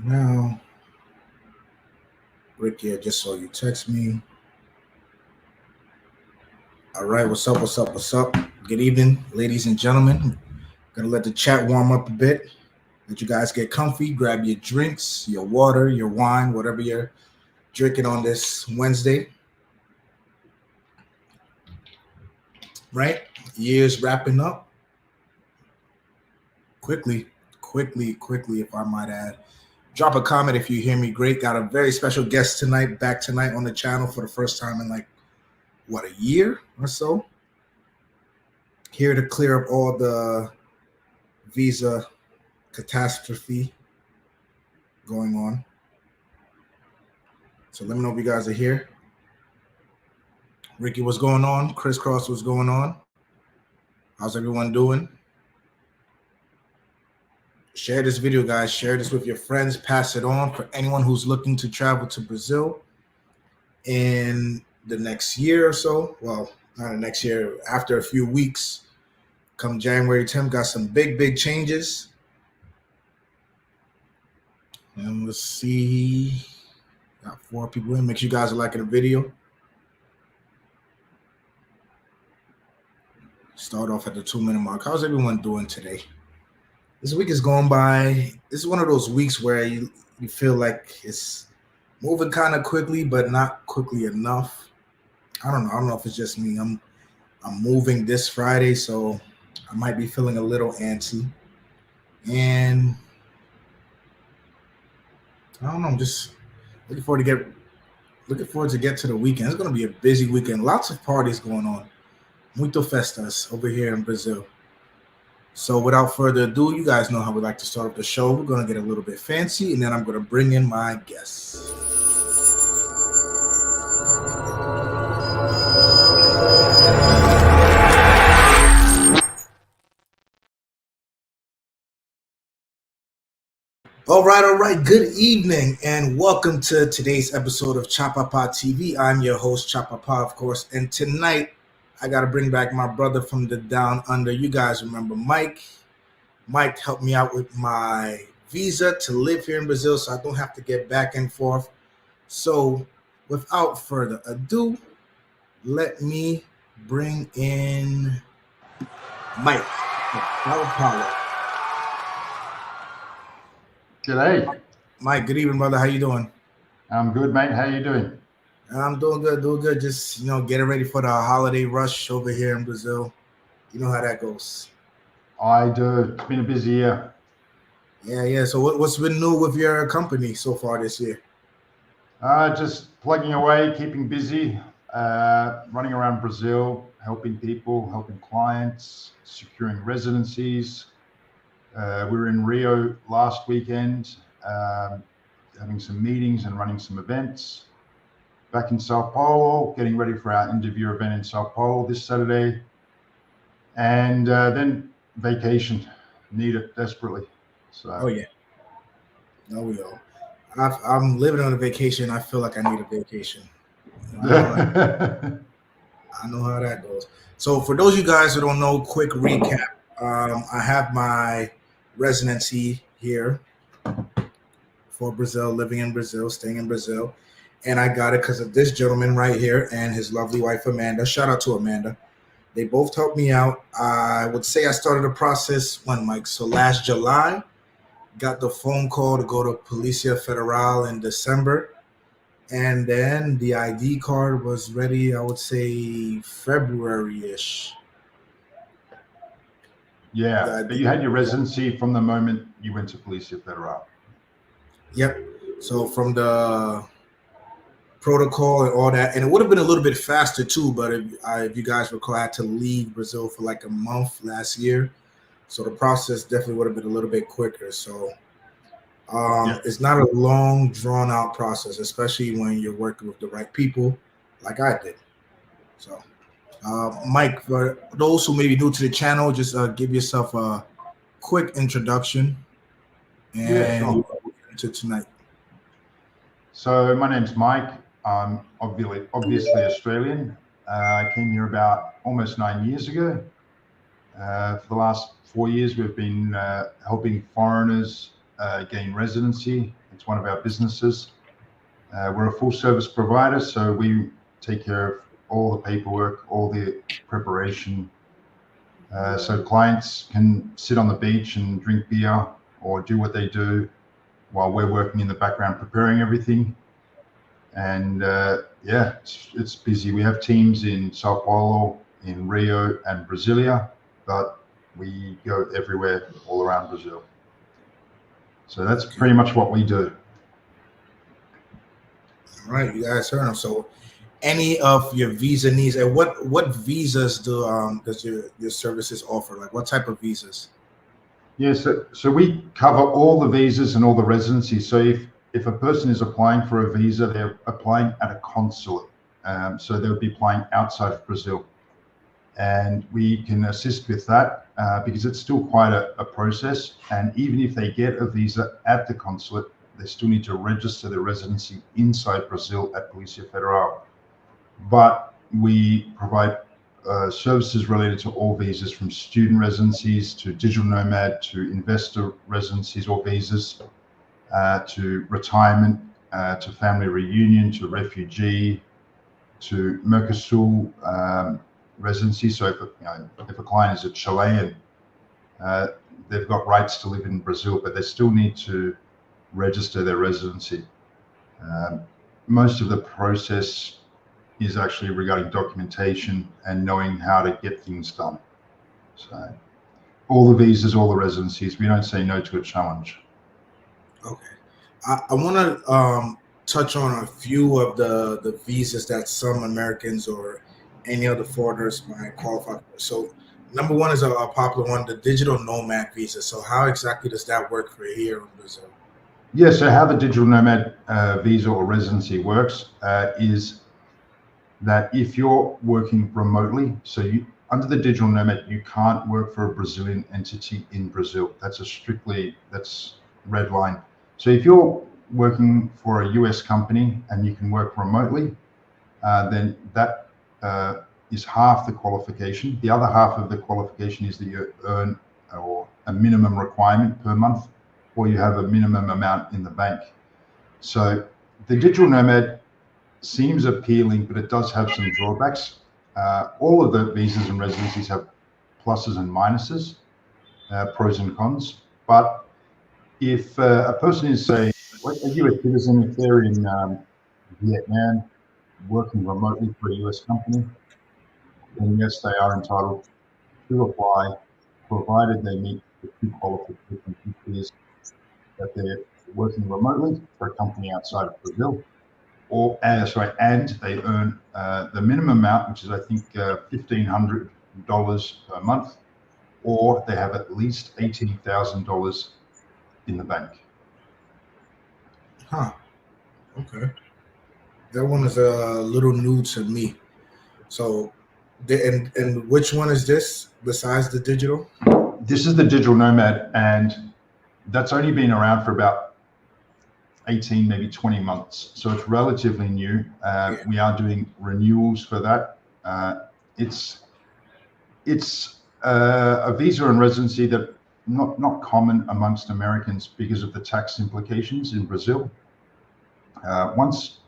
now. Ricky, I just saw you text me. All right, what's up? What's up? What's up? Good evening, ladies and gentlemen. Gonna let the chat warm up a bit. Let you guys get comfy. Grab your drinks, your water, your wine, whatever you're drinking on this Wednesday. Right? Year's wrapping up quickly, quickly. If I might add. Drop a comment if you hear me great. Got a very special guest tonight, back tonight on the channel for the first time in like a year or so. Here to clear up all the visa catastrophe going on. So let me know if you guys are here. Ricky, what's going on? Crisscross, what's going on? How's everyone doing? Share this video, guys. Share this with your friends. Pass it on for anyone who's looking to travel to Brazil in the next year or so. Well, not the next year, after a few weeks. Come January 10th, got some big changes. And let's see. Got 4 people in. Make sure you guys are liking the video. Start off at the 2-minute mark. How's everyone doing today? This week is going by. This is one of those weeks where you feel like it's moving kind of quickly, but not quickly enough. I don't know if it's just me. I'm moving this Friday, so I might be feeling a little antsy. And I don't know. I'm just looking forward to get to the weekend. It's going to be a busy weekend. Lots of parties going on. Muito festas over here in Brazil. So without further ado, you guys know how we like to start off the show. We're going to get a little bit fancy, and then I'm going to bring in my guests. All right. Good evening, and welcome to today's episode of Chapapa TV. I'm your host, Chapapa, of course, and tonight I got to bring back my brother from the down under. You guys remember Mike. Mike helped me out with my visa to live here in Brazil so I don't have to get back and forth. So without further ado, let me bring in Mike. Paulo. G'day. Mike, good evening, brother. How you doing? I'm good, mate. How you doing? I'm doing good. Just, getting ready for the holiday rush over here in Brazil. You know how that goes. I do. It's been a busy year. Yeah. So what's been new with your company so far this year? Just plugging away, keeping busy, running around Brazil, helping people, helping clients, securing residencies. We were in Rio last weekend, having some meetings and running some events. Back in Sao Paulo, getting ready for our interview event in Sao Paulo this Saturday. And then vacation, need it desperately. So. Oh yeah, no we all. I'm living on a vacation. I feel like I need a vacation. I know how that goes. So for those of you guys who don't know, quick recap. I have my residency here for Brazil, living in Brazil, staying in Brazil, and I got it because of this gentleman right here and his lovely wife Amanda. Shout out to Amanda. They both helped me out. I would say I started the process when, Mike? So last July, got the phone call to go to Polícia Federal in December. And then the ID card was ready, I would say February-ish. Yeah, but you had your residency from the moment you went to Polícia Federal. Yep. So from the protocol and all that, and it would have been a little bit faster too, but if you guys recall, I had to leave Brazil for like a month last year, so the process definitely would have been a little bit quicker. So It's not a long, drawn out process, especially when you're working with the right people like I did. So Mike, for those who may be new to the channel, just give yourself a quick introduction and into tonight. So my name's Mike. I'm obviously Australian. I came here about almost 9 years ago. For the last 4 years, we've been helping foreigners gain residency. It's one of our businesses. We're a full service provider, so we take care of all the paperwork, all the preparation. So clients can sit on the beach and drink beer or do what they do while we're working in the background preparing everything. And yeah, it's busy. We have teams in Sao Paulo, in Rio and Brasilia, but we go everywhere all around Brazil. So that's pretty much what we do. All right, you guys heard him. So any of your visa needs, and what visas does your services offer? Like what type of visas? Yeah, so we cover all the visas and all the residencies. So if a person is applying for a visa, they're applying at a consulate. So they'll be applying outside of Brazil. And we can assist with that because it's still quite a process. And even if they get a visa at the consulate, they still need to register their residency inside Brazil at Polícia Federal. But we provide services related to all visas, from student residencies to digital nomad to investor residencies or visas, to retirement, to family reunion, to refugee, to Mercosul residency. So if a client is a Chilean, they've got rights to live in Brazil, but they still need to register their residency. Most of the process is actually regarding documentation and knowing how to get things done. So all the visas, all the residencies, we don't say no to a challenge. Okay. I want to touch on a few of the visas that some Americans or any other foreigners might qualify for. So number one is a popular one, the digital nomad visa. So how exactly does that work for here in Brazil? Yeah, so how the digital nomad visa or residency works is that if you're working remotely, so under the digital nomad, you can't work for a Brazilian entity in Brazil. That's red line. So if you're working for a US company and you can work remotely, then that is half the qualification. The other half of the qualification is that you earn or a minimum requirement per month, or you have a minimum amount in the bank. So the digital nomad seems appealing, but it does have some drawbacks. All of the visas and residencies have pluses and minuses, pros and cons. But if a person is, say, a US citizen, if they're in Vietnam working remotely for a US company, then yes, they are entitled to apply, provided they meet the two qualifications, which is that they're working remotely for a company outside of Brazil, and they earn the minimum amount, which is I think $1,500 per month, or they have at least $18,000 in the bank. Huh. Okay. That one is a little new to me. So, and which one is this besides the digital? This is the digital nomad, and that's only been around for about 18, maybe 20 months. So it's relatively new. We are doing renewals for that. It's a visa and residency that not common amongst Americans because of the tax implications in Brazil. Once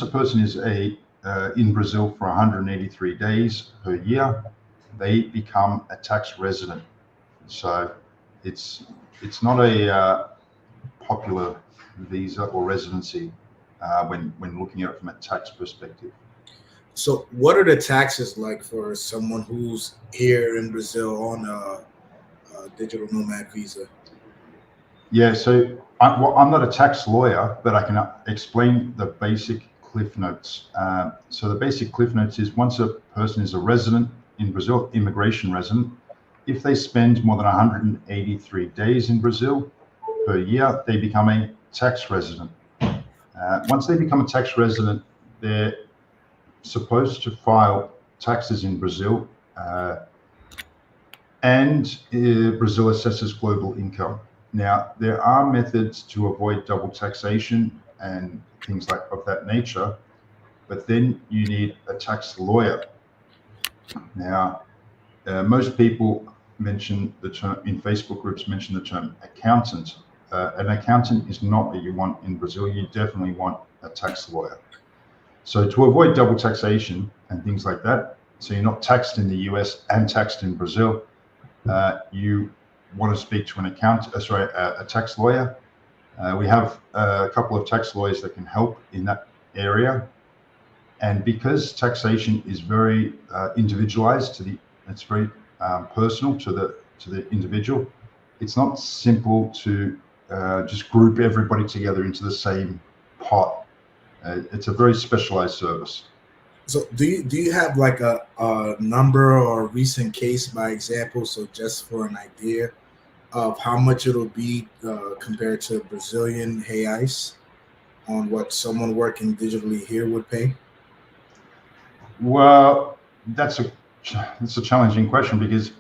a person is in Brazil for 183 days per year, they become a tax resident. So it's not a popular visa or residency when looking at it from a tax perspective. So what are the taxes like for someone who's here in Brazil on a digital nomad visa? Yeah, so I'm not a tax lawyer, but I can explain the basic cliff notes. So the basic cliff notes is once a person is a resident in Brazil, immigration resident, if they spend more than 183 days in Brazil per year, they become a tax resident. Once they become a tax resident, they're supposed to file taxes in Brazil, and Brazil assesses global income. Now, there are methods to avoid double taxation and things of that nature, but then you need a tax lawyer. Now, most people mention the term in Facebook groups, mention the term accountant. an accountant is not what you want in Brazil. You definitely want a tax lawyer. So to avoid double taxation and things like that, so you're not taxed in the US and taxed in Brazil, you want to speak to an a tax lawyer. We have a couple of tax lawyers that can help in that area. And because taxation is very individualized it's very personal to the individual. It's not simple to just group everybody together into the same pot. It's a very specialized service. So do you have like a number or a recent case by example? So just for an idea of how much it'll be compared to Brazilian reais on what someone working digitally here would pay? Well, that's a challenging question, because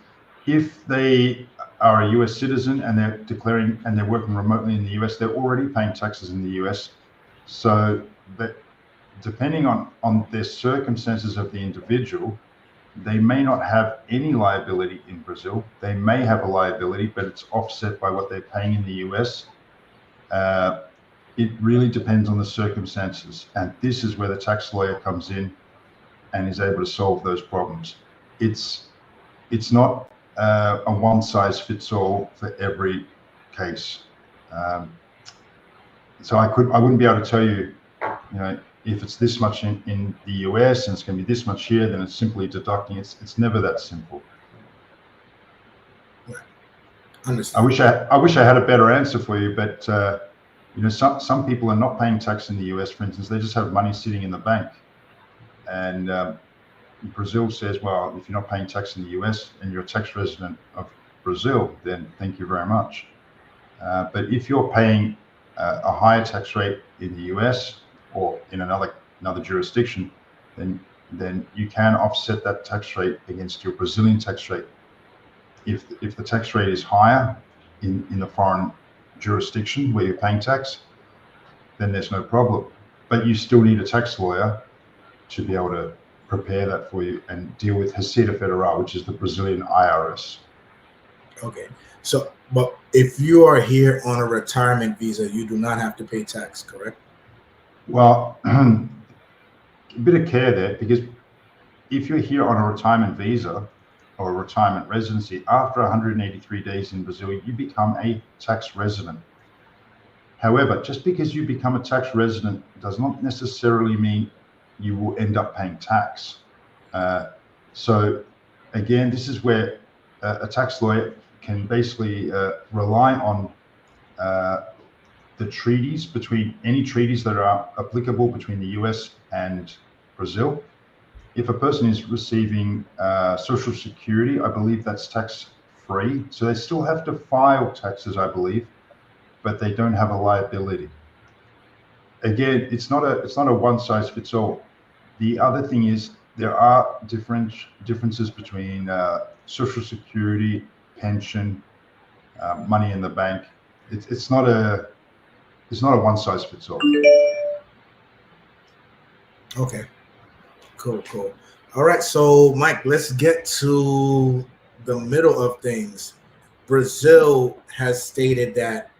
if they are a US citizen and they're declaring and they're working remotely in the US, they're already paying taxes in the US. So that, depending on their circumstances of the individual, they may not have any liability in Brazil. They may have a liability, but it's offset by what they're paying in the US. It really depends on the circumstances. And this is where the tax lawyer comes in and is able to solve those problems. It's not a one size fits all for every case. So I wouldn't be able to tell you, if it's this much in the US and it's going to be this much here, then it's simply deducting. It's never that simple. Yeah. I wish I had a better answer for you, but some people are not paying tax in the US. For instance, they just have money sitting in the bank, and Brazil says, well, if you're not paying tax in the US and you're a tax resident of Brazil, then thank you very much. But if you're paying a higher tax rate in the US or in another jurisdiction, then you can offset that tax rate against your Brazilian tax rate. If the tax rate is higher in the foreign jurisdiction where you're paying tax, then there's no problem. But you still need a tax lawyer to be able to prepare that for you and deal with Receita Federal, which is the Brazilian IRS. Okay. So, but if you are here on a retirement visa, you do not have to pay tax, correct? Well, a bit of care there, because if you're here on a retirement visa or a retirement residency, after 183 days in Brazil, you become a tax resident. However, just because you become a tax resident does not necessarily mean you will end up paying tax. So again, this is where a tax lawyer can basically rely on the treaties, any treaties that are applicable between the US and Brazil. If a person is receiving Social Security, I believe that's tax free. So they still have to file taxes, I believe, but they don't have a liability. Again, it's not a one size fits all. The other thing is there are differences between Social Security, pension, money in the bank. It's not a one size fits all. Okay. Cool. All right. So, Mike, let's get to the middle of things. Brazil has stated that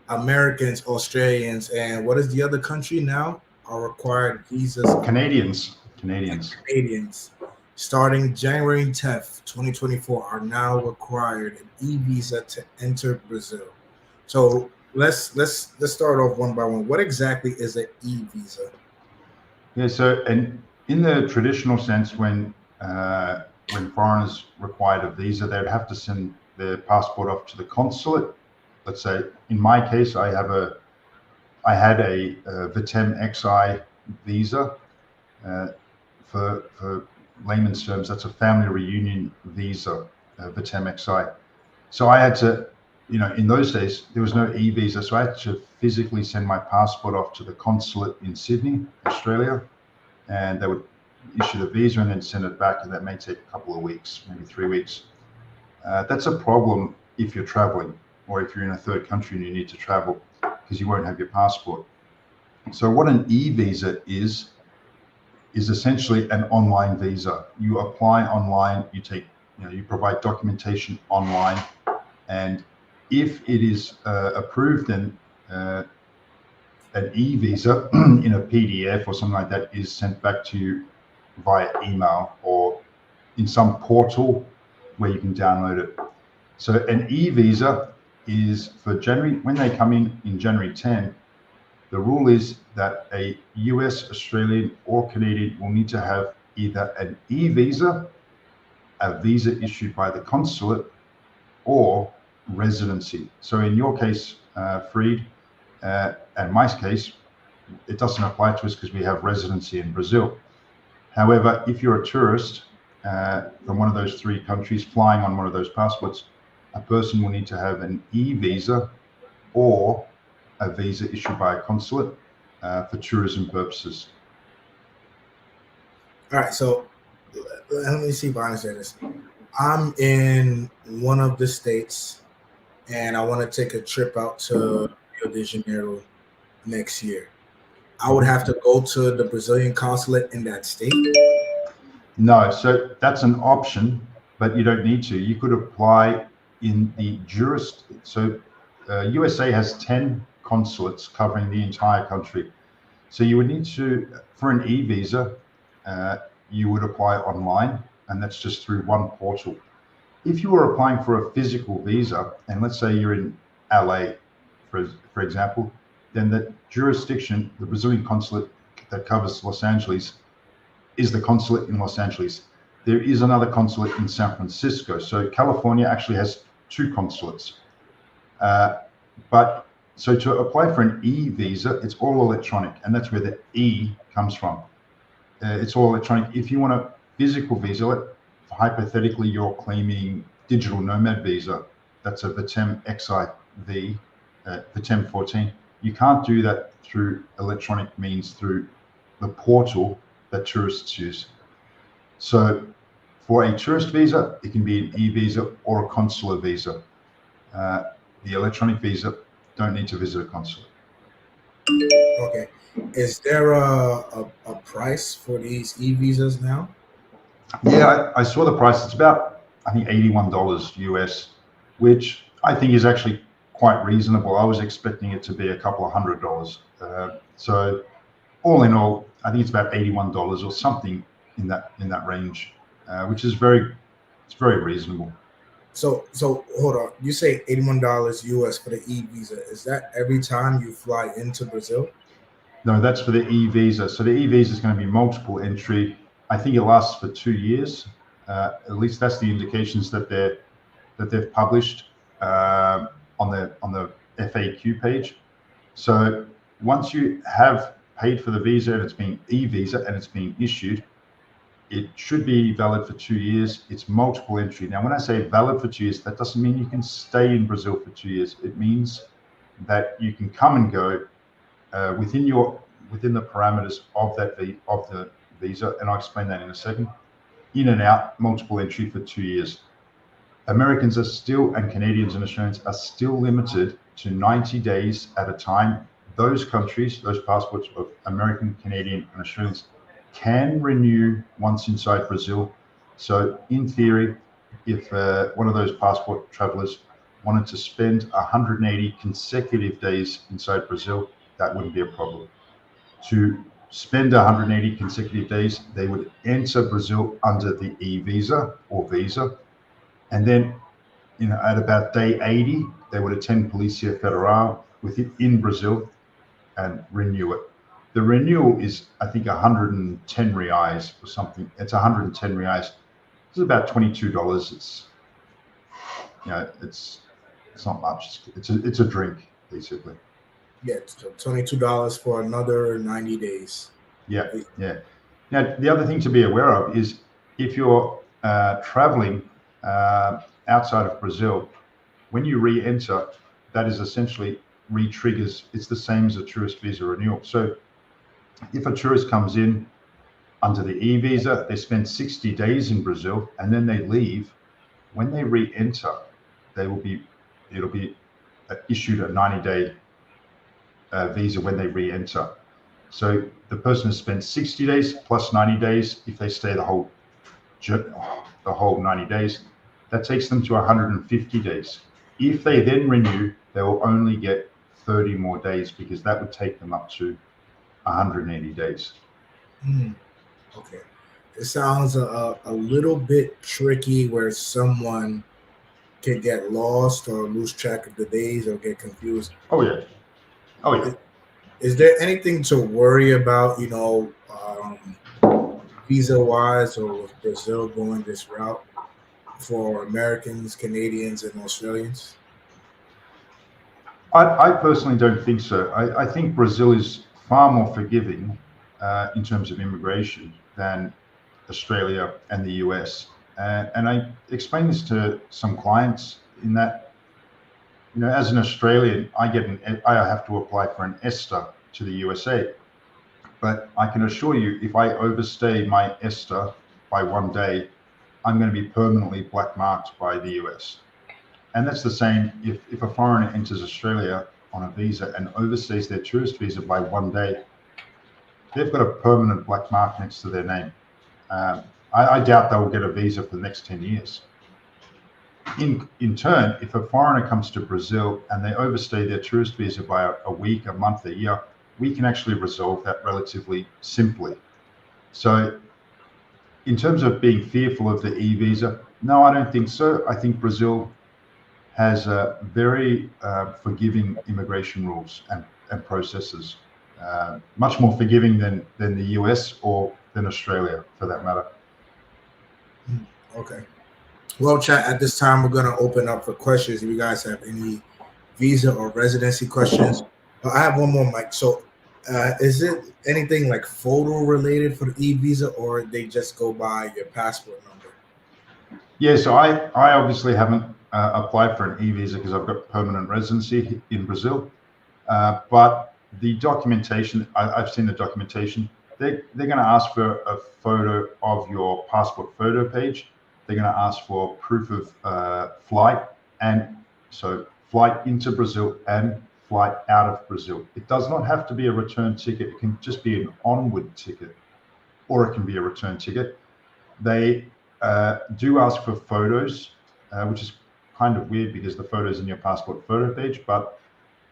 Americans, Australians, and what is the other country now are required visas. Canadians. Canadians, starting January 10th, 2024, are now required an e-visa to enter Brazil. So let's start off one by one. What exactly is an e-visa? Yeah. So, and in the traditional sense, when foreigners required a visa, they'd have to send their passport off to the consulate. Let's say, in my case, I had a Vitem XI visa. For layman's terms, that's a family reunion visa, Vitem XI. So I had to, in those days, there was no e-visa, so I had to physically send my passport off to the consulate in Sydney, Australia, and they would issue the visa and then send it back, and that may take a couple of weeks, maybe 3 weeks. That's a problem if you're traveling, or if you're in a third country and you need to travel, because you won't have your passport. So what an e-visa is essentially an online visa. You apply online, you provide documentation online, and If it is approved, then an e-visa in a PDF or something like that is sent back to you via email or in some portal where you can download it. So an e-visa is for January, when they come in January 10, the rule is that a US, Australian or Canadian will need to have either an e-visa, a visa issued by the consulate, or residency. So in your case, Freed, and my case, it doesn't apply to us because we have residency in Brazil. However, if you're a tourist from one of those three countries flying on one of those passports, a person will need to have an e-visa or a visa issued by a consulate for tourism purposes. All right, so let me see if I understand this. I'm in one of the states, and I want to take a trip out to Rio de Janeiro next year. I would have to go to the Brazilian consulate in that state. No, so that's an option, but you don't need to. You could apply in the So USA has 10 consulates covering the entire country. So you would need to, for an e-visa, you would apply online, and that's just through one portal. If you were applying for a physical visa, and let's say you're in LA, for example, then the jurisdiction, the Brazilian consulate that covers Los Angeles, is the consulate in Los Angeles. There is another consulate in San Francisco. So California actually has 2 consulates. But so to apply for an e-visa, it's all electronic, and that's where the E comes from. It's all electronic. If you want a physical visa, hypothetically, you're claiming digital nomad visa. That's a VTEM XIV, VTEM 14. You can't do that through electronic means through the portal that tourists use. So for a tourist visa, it can be an e-visa or a consular visa. The electronic visa, don't need to visit a consulate. Okay. Is there a price for these e-visas now? Yeah, I saw the price. It's about, I think, $81 US, which I think is actually quite reasonable. I was expecting it to be a couple of $100. So all in all, I think it's about $81 or something in that range, which is very reasonable. So hold on. You say $81 US for the e-visa. Is that every time you fly into Brazil? No, that's for the e-visa. So the e-visa is going to be multiple entry. I think it lasts for 2 years. At least that's the indications that they've published on the FAQ page. So once you have paid for the visa and it's being e-visa and it's being issued, it should be valid for 2 years. It's multiple entry. Now, when I say valid for 2 years, that doesn't mean you can stay in Brazil for 2 years. It means that you can come and go within the parameters of the visa, and I'll explain that in a second. In and out, multiple entry for 2 years. Americans are still, and Canadians and Australians are still limited to 90 days at a time. Those countries, those passports of American, Canadian, and Australians can renew once inside Brazil. So in theory, if one of those passport travelers wanted to spend 180 consecutive days inside Brazil, that wouldn't be a problem. To spend 180 consecutive days, they would enter Brazil under the e-visa or visa. And then, at about day 80, they would attend Polícia Federal in Brazil and renew it. The renewal is, I think, 110 reais or something. It's 110 reais. It's about $22. It's not much. It's a drink, basically. Yeah, $22 for another 90 days. Yeah. Now, the other thing to be aware of is if you're traveling outside of Brazil, when you re-enter, that is essentially re-triggers. It's the same as a tourist visa renewal. So if a tourist comes in under the e-visa, they spend 60 days in Brazil and then they leave. When they re-enter, it'll be issued a 90-day visa when they re-enter. So the person has spent 60 days plus 90 days. If they stay the whole 90 days, that takes them to 150 days. If they then renew, they will only get 30 more days because that would take them up to 180 days. Okay. It sounds a little bit tricky where someone can get lost or lose track of the days or get confused. Oh yeah. Oh yeah. Is there anything to worry about, visa wise, or with Brazil going this route for Americans, Canadians, and Australians? I personally don't think so. I think Brazil is far more forgiving in terms of immigration than Australia and the US. And I explain this to some clients in that, as an Australian, I have to apply for an ESTA to the USA. But I can assure you, if I overstay my ESTA by 1 day, I'm going to be permanently black marked by the US. And that's the same if a foreigner enters Australia on a visa and overstays their tourist visa by 1 day, they've got a permanent black mark next to their name. I doubt they will get a visa for the next 10 years. In turn, if a foreigner comes to Brazil and they overstay their tourist visa by a week, a month, a year, we can actually resolve that relatively simply. So in terms of being fearful of the e-visa, no, I don't think so. I think Brazil has very forgiving immigration rules and processes, much more forgiving than the US or than Australia, for that matter. Okay. Well, chat, at this time, we're going to open up for questions. If you guys have any visa or residency questions. I have one more, Mike. So is it anything like photo related for the e-visa, or they just go by your passport number? Yeah, so I obviously haven't applied for an e-visa because I've got permanent residency in Brazil. But the documentation, I've seen the documentation. They're going to ask for a photo of your passport photo page. They're going to ask for proof of flight, and so flight into Brazil and flight out of Brazil. It does not have to be a return ticket. It can just be an onward ticket, or it can be a return ticket. They do ask for photos, which is kind of weird because the photo's in your passport photo page, but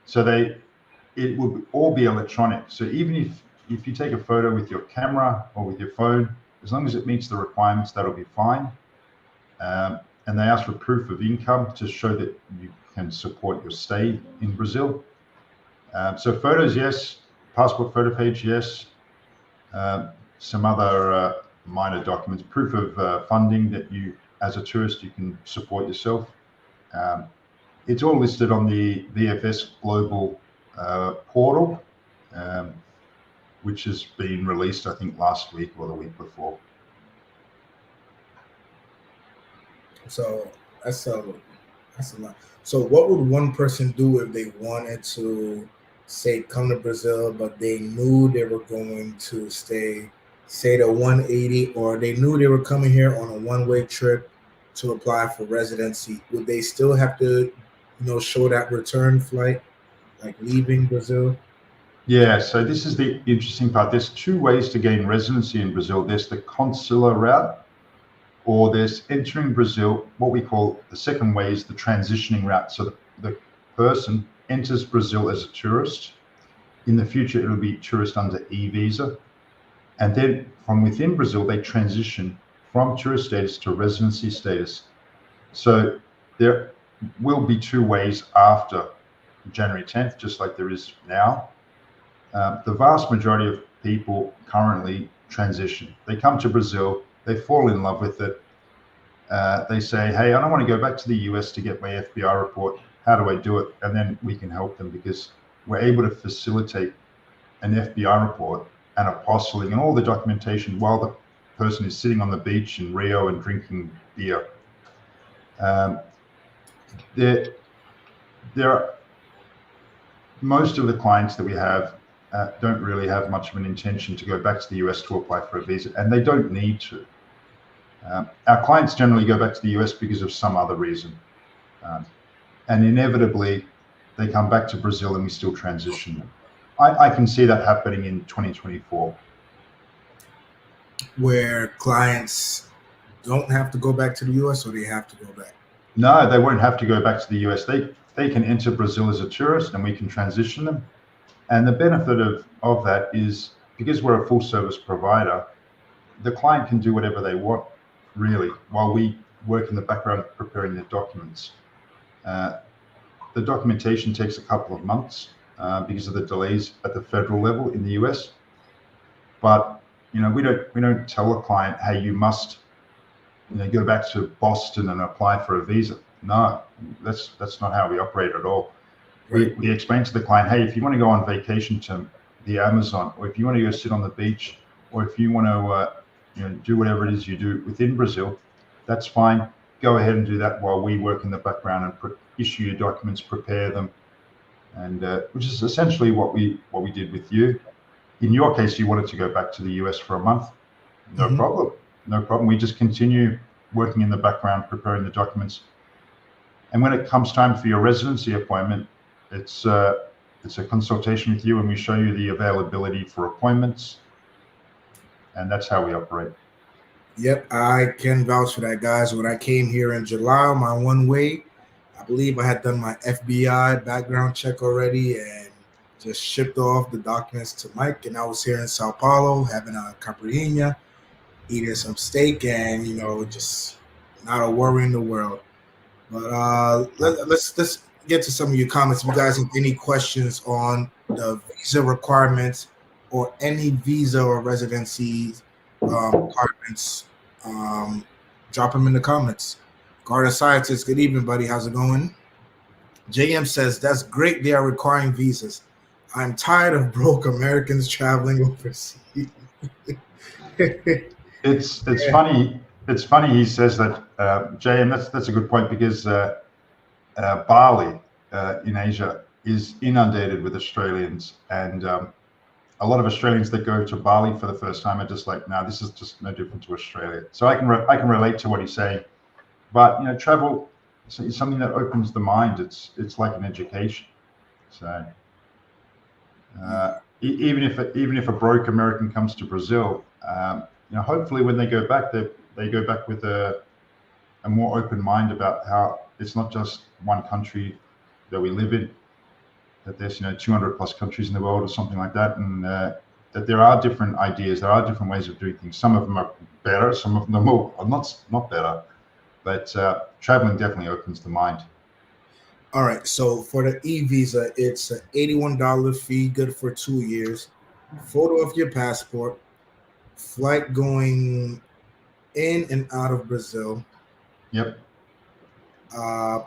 so it will all be electronic. So even if you take a photo with your camera or with your phone, as long as it meets the requirements, that'll be fine. And they ask for proof of income to show that you can support your stay in Brazil. So photos, yes. Passport photo page, yes. Some other minor documents, proof of funding that you, as a tourist, you can support yourself. It's all listed on the VFS Global portal, which has been released, I think, last week or the week before. So that's a lot. So what would one person do if they wanted to, say, come to Brazil, but they knew they were going to stay, say, the 180, or they knew they were coming here on a one-way trip to apply for residency? Would they still have to, show that return flight, like leaving Brazil? Yeah, so this is the interesting part. There's two ways to gain residency in Brazil. There's the consular route, or there's entering Brazil. What we call the second way is the transitioning route. So the person enters Brazil as a tourist. In the future, it'll be tourist under e-visa. And then from within Brazil, they transition from tourist status to residency status. So there will be two ways after January 10th, just like there is now. The vast majority of people currently transition. They come to Brazil, they fall in love with it. They say, hey, I don't want to go back to the US to get my FBI report. How do I do it? And then we can help them because we're able to facilitate an FBI report and apostling and all the documentation while the person is sitting on the beach in Rio and drinking beer. There are most of the clients that we have don't really have much of an intention to go back to the US to apply for a visa, and they don't need to. Our clients generally go back to the US because of some other reason. And inevitably, they come back to Brazil and we still transition them. I can see that happening in 2024. Where clients don't have to go back to the US, or they have to go back? No, they won't have to go back to the US. They can enter Brazil as a tourist, and we can transition them. And the benefit of that is because we're a full service provider, the client can do whatever they want, really, while we work in the background preparing the documents. The documentation takes a couple of months because of the delays at the federal level in the US. But we don't tell a client, hey, you must go back to Boston and apply for a visa. No, that's not how we operate at all. Right. We explain to the client, hey, if you want to go on vacation to the Amazon, or if you want to go sit on the beach, or if you want to do whatever it is you do within Brazil, that's fine. Go ahead and do that while we work in the background and issue your documents, prepare them, and which is essentially what we did with you. In your case, you wanted to go back to the US for a month. No problem. No problem. We just continue working in the background, preparing the documents. And when it comes time for your residency appointment, it's a consultation with you, and we show you the availability for appointments. And that's how we operate. Yep, I can vouch for that, guys. When I came here in July on my one way, I believe I had done my FBI background check already and just shipped off the documents to Mike. And I was here in Sao Paulo having a caipirinha, eating some steak, and just not a worry in the world. But let's get to some of your comments. If you guys have any questions on the visa requirements or any visa or residency requirements, drop them in the comments. Garden Scientist, good evening, buddy. How's it going? JM says, that's great. They are requiring visas. I'm tired of broke Americans traveling overseas. It's funny. It's funny he says that, JM. That's a good point, because Bali in Asia is inundated with Australians, and a lot of Australians that go to Bali for the first time are just like, no, this is just no different to Australia. So I can relate to what he's saying. But travel is something that opens the mind. It's like an education. So even if a broke American comes to Brazil, hopefully when they go back, they go back with a more open mind about how it's not just one country that we live in, that there's 200 plus countries in the world or something like that, and that there are different ideas, there are different ways of doing things. Some of them are better, some of them are not better, but traveling definitely opens the mind. All right, so for the e-visa, it's an $81 fee, good for 2 years, photo of your passport, flight going in and out of Brazil. Yep.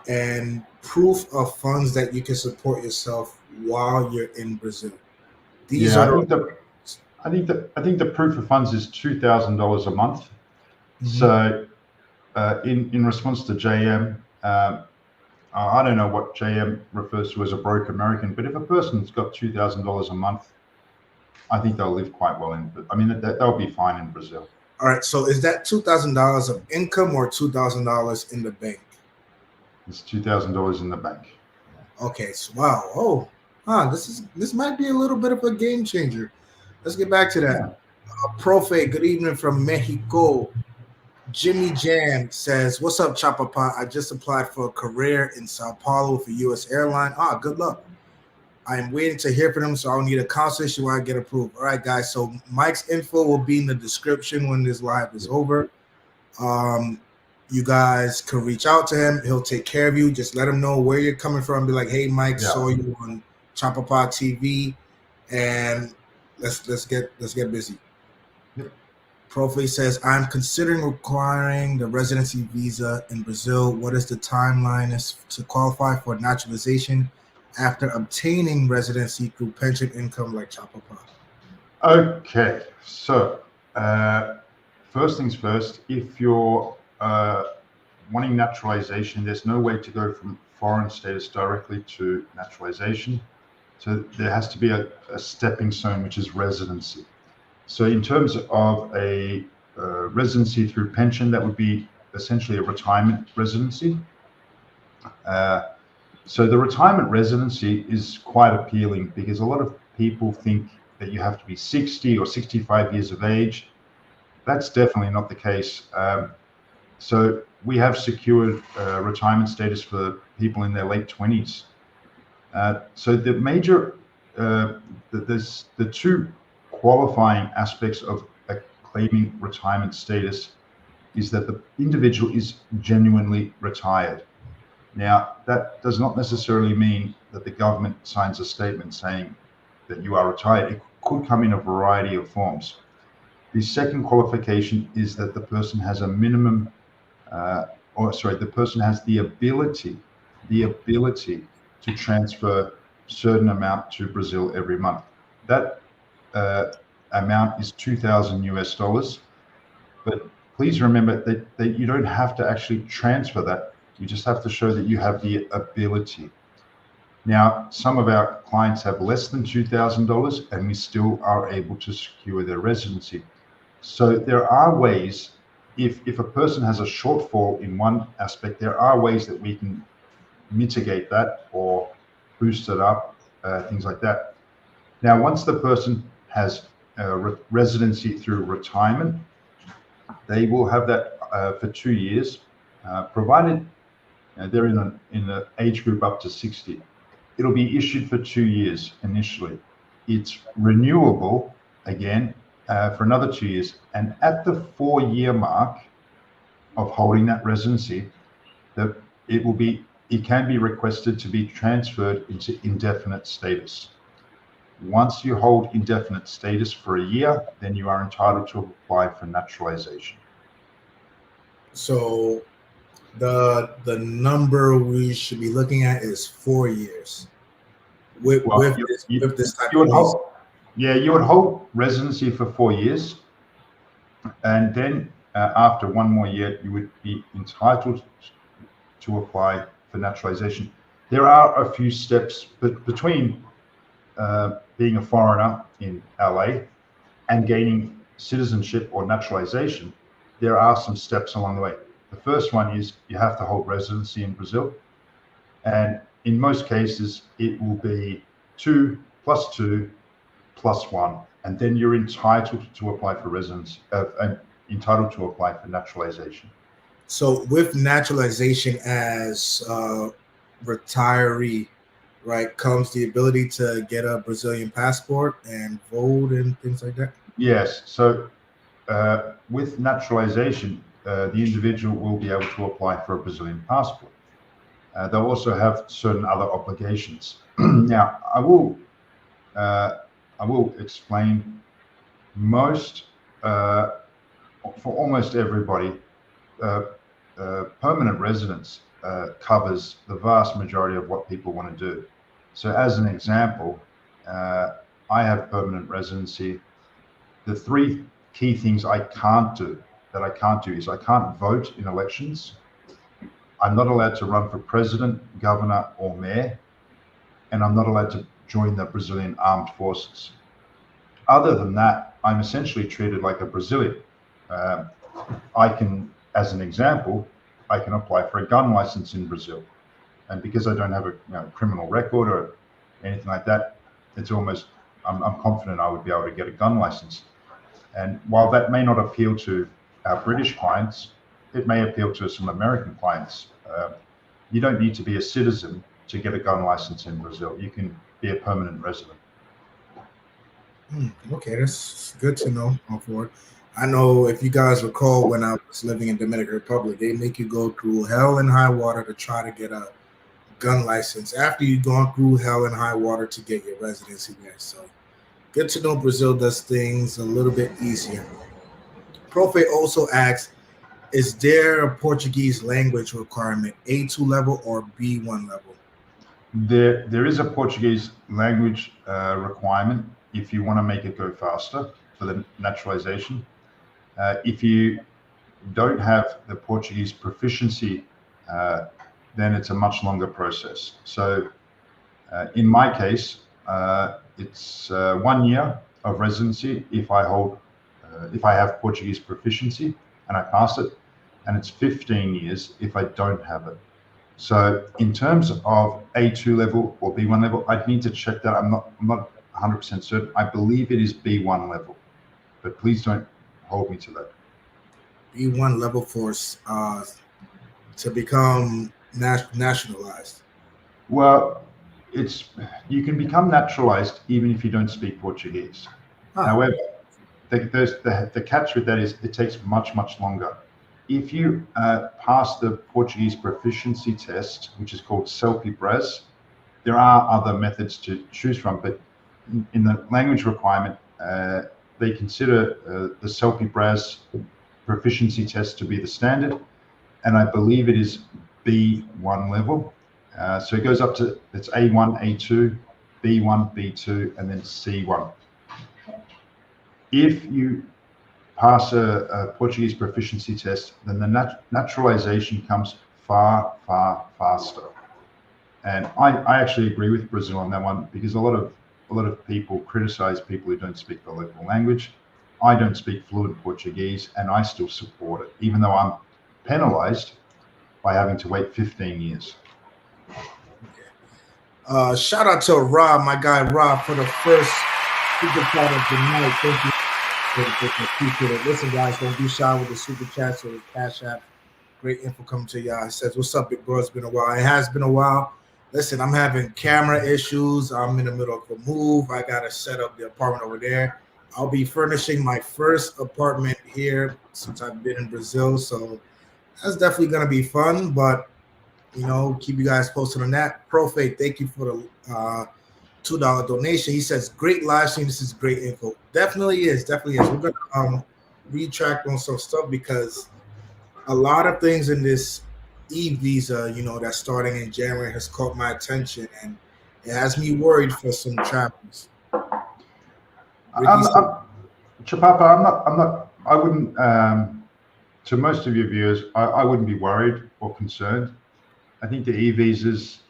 And proof of funds that you can support yourself while you're in Brazil. These I think the proof of funds is $2,000 a month. Mm-hmm. So in response to JM, I don't know what JM refers to as a broke American, but if a person's got $2,000 a month, I think they'll live quite well they'll be fine in Brazil. All right, so is that $2,000 of income or $2,000 in the bank? It's $2,000 in the bank. Okay, so wow. This might be a little bit of a game changer. Let's get back to that. Yeah. Profe, good evening from Mexico. Jimmy Jam says, what's up, Chapapa? I just applied for a career in Sao Paulo with a U.S. airline. Good luck. I'm waiting to hear from them, so I'll need a consultation while I get approved. All right, guys, so Mike's info will be in the description when this live is over. You guys can reach out to him. He'll take care of you. Just let him know where you're coming from. Be like, hey, Mike, saw you on Chapapa TV, and let's get busy. Yep. Profe says, I'm considering requiring the residency visa in Brazil. What is the timeline to qualify for naturalization after obtaining residency through pension income like Chapapa? Okay, so first things first, if you're wanting naturalization, there's no way to go from foreign status directly to naturalization. So there has to be a stepping stone, which is residency. So in terms of a residency through pension, that would be essentially a retirement residency. So the retirement residency is quite appealing because a lot of people think that you have to be 60 or 65 years of age. That's definitely not the case. So we have secured retirement status for people in their late 20s. So the major, the two qualifying aspects of claiming retirement status is that the individual is genuinely retired. Now, that does not necessarily mean that the government signs a statement saying that you are retired. It could come in a variety of forms. The second qualification is that the person has a minimum, the person has the ability to transfer certain amount to Brazil every month. That amount is 2,000 US dollars. But please remember that you don't have to actually transfer that. You just have to show that you have the ability. Now, some of our clients have less than $2,000 and we still are able to secure their residency. So there are ways, if a person has a shortfall in one aspect, there are ways that we can mitigate that or boost it up, things like that. Now, once the person has residency through retirement, they will have that for 2 years, provided they're in the age group up to 60. It'll be issued for 2 years initially. It's renewable again for another 2 years. And at the 4-year mark of holding that residency, it can be requested to be transferred into indefinite status. Once you hold indefinite status for a year, then you are entitled to apply for naturalization. So the number we should be looking at is 4 years. With this type of visa. You would hold residency for 4 years, and then after 1 more year, you would be entitled to apply for naturalization. There are a few steps between being a foreigner in LA and gaining citizenship or naturalization. There are some steps along the way. The first one is you have to hold residency in Brazil, and in most cases it will be 2 + 2 + 1, and then you're entitled to apply for residency, entitled to apply for naturalization. So with naturalization as a retiree, right, comes the ability to get a Brazilian passport and vote and things like that? Yes. So with naturalization, the individual will be able to apply for a Brazilian passport. They'll also have certain other obligations. Now, I will explain for almost everybody, permanent residence covers the vast majority of what people want to do. So as an example, I have permanent residency. The 3 key things I can't do is I can't vote in elections. I'm not allowed to run for president, governor, or mayor, and I'm not allowed to join the Brazilian armed forces. Other than that, I'm essentially treated like a Brazilian. I can, as an example, I can apply for a gun license in Brazil, and because I don't have a criminal record or anything like that, it's almost I'm confident I would be able to get a gun license. And while that may not appeal to our British clients, it may appeal to some American clients. You don't need to be a citizen to get a gun license in Brazil. You can be a permanent resident. Okay, that's good to know. I know if you guys recall, when I was living in Dominican Republic, they make you go through hell and high water to try to get a gun license after you've gone through hell and high water to get your residency there. So good to know Brazil does things a little bit easier. Profe also asks, is there a Portuguese language requirement, A2 level or B1 level? There is a Portuguese language requirement if you want to make it go faster for the naturalization. If you don't have the Portuguese proficiency, then it's a much longer process. So in my case, it's 1 year of residency if I have Portuguese proficiency and I pass it, and it's 15 years if I don't have it. So in terms of A2 level or B1 level, I'd need to check that. I'm not 100% certain. I believe it is B1 level, but please don't hold me to that. B1 level for to become nationalized? Well, you can become naturalized even if you don't speak Portuguese. However, the catch with that is it takes much longer. If you pass the Portuguese proficiency test, which is called CELPE-BRAS, there are other methods to choose from, but in the language requirement, they consider the CELPE-BRAS proficiency test to be the standard, and I believe it is B1 level. So it goes up to, it's A1, A2, B1, B2, and then C1. If you pass a Portuguese proficiency test, then the naturalization comes far faster. And I actually agree with Brazil on that one, because a lot of people criticize people who don't speak the local language. I don't speak fluent Portuguese, and I still support it, even though I'm penalized by having to wait 15 years. Shout out to Rob, my guy Rob, for the first super chat of the night. Thank you. Appreciate it. Listen, guys, don't be shy with the super chats or the cash app. Great info coming to y'all. It says, "What's up, big bro? It's been a while." It has been a while. Listen, I'm having camera issues. I'm in the middle of a move. I gotta set up the apartment over there. I'll be furnishing my first apartment here since I've been in Brazil, so that's definitely gonna be fun. But you know, keep you guys posted on that. Profate, thank you for the $2 donation. He says, "Great live stream. This is great info." Definitely is. We're gonna retract on some stuff because a lot of things in this e-visa, you know, that's starting in January has caught my attention, and it has me worried for some travelers. Chapapa, I wouldn't, to most of your viewers, I wouldn't be worried or concerned. I think the e-visas,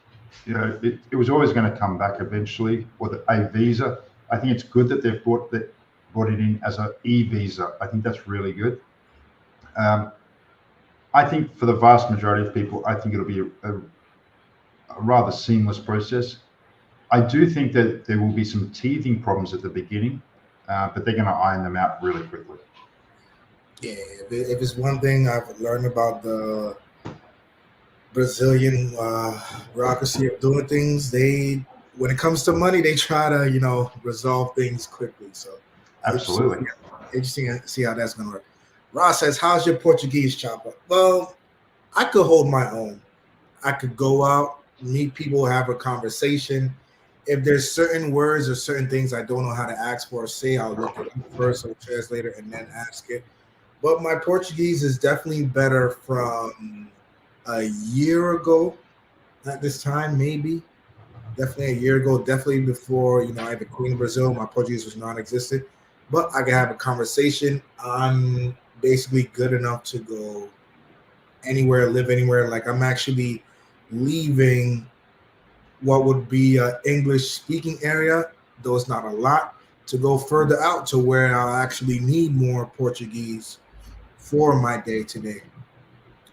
you know, it was always going to come back eventually, or a visa. I think it's good that they've brought it in as an e-visa. I think that's really good. I think for the vast majority of people, I think it'll be a rather seamless process. I do think that there will be some teething problems at the beginning, but they're going to iron them out really quickly. Yeah, if it's one thing I've learned about the Brazilian bureaucracy of doing things, when it comes to money, they try to, you know, resolve things quickly. So absolutely interesting to see how that's going to work. Ross says, "How's your Portuguese, Chopper?" Well, I could hold my own. I could go out, meet people, have a conversation. If there's certain words or certain things I don't know how to ask for or say, I'll look it up first or translator and then ask it. But my Portuguese is definitely better from a year ago at this time, maybe. Definitely a year ago, definitely before, you know, I had Queen in Brazil, my Portuguese was non-existent. But I can have a conversation. I'm basically good enough to go anywhere, live anywhere. Like, I'm actually leaving what would be an English speaking area, though it's not a lot, to go further out to where I'll actually need more Portuguese for my day to day.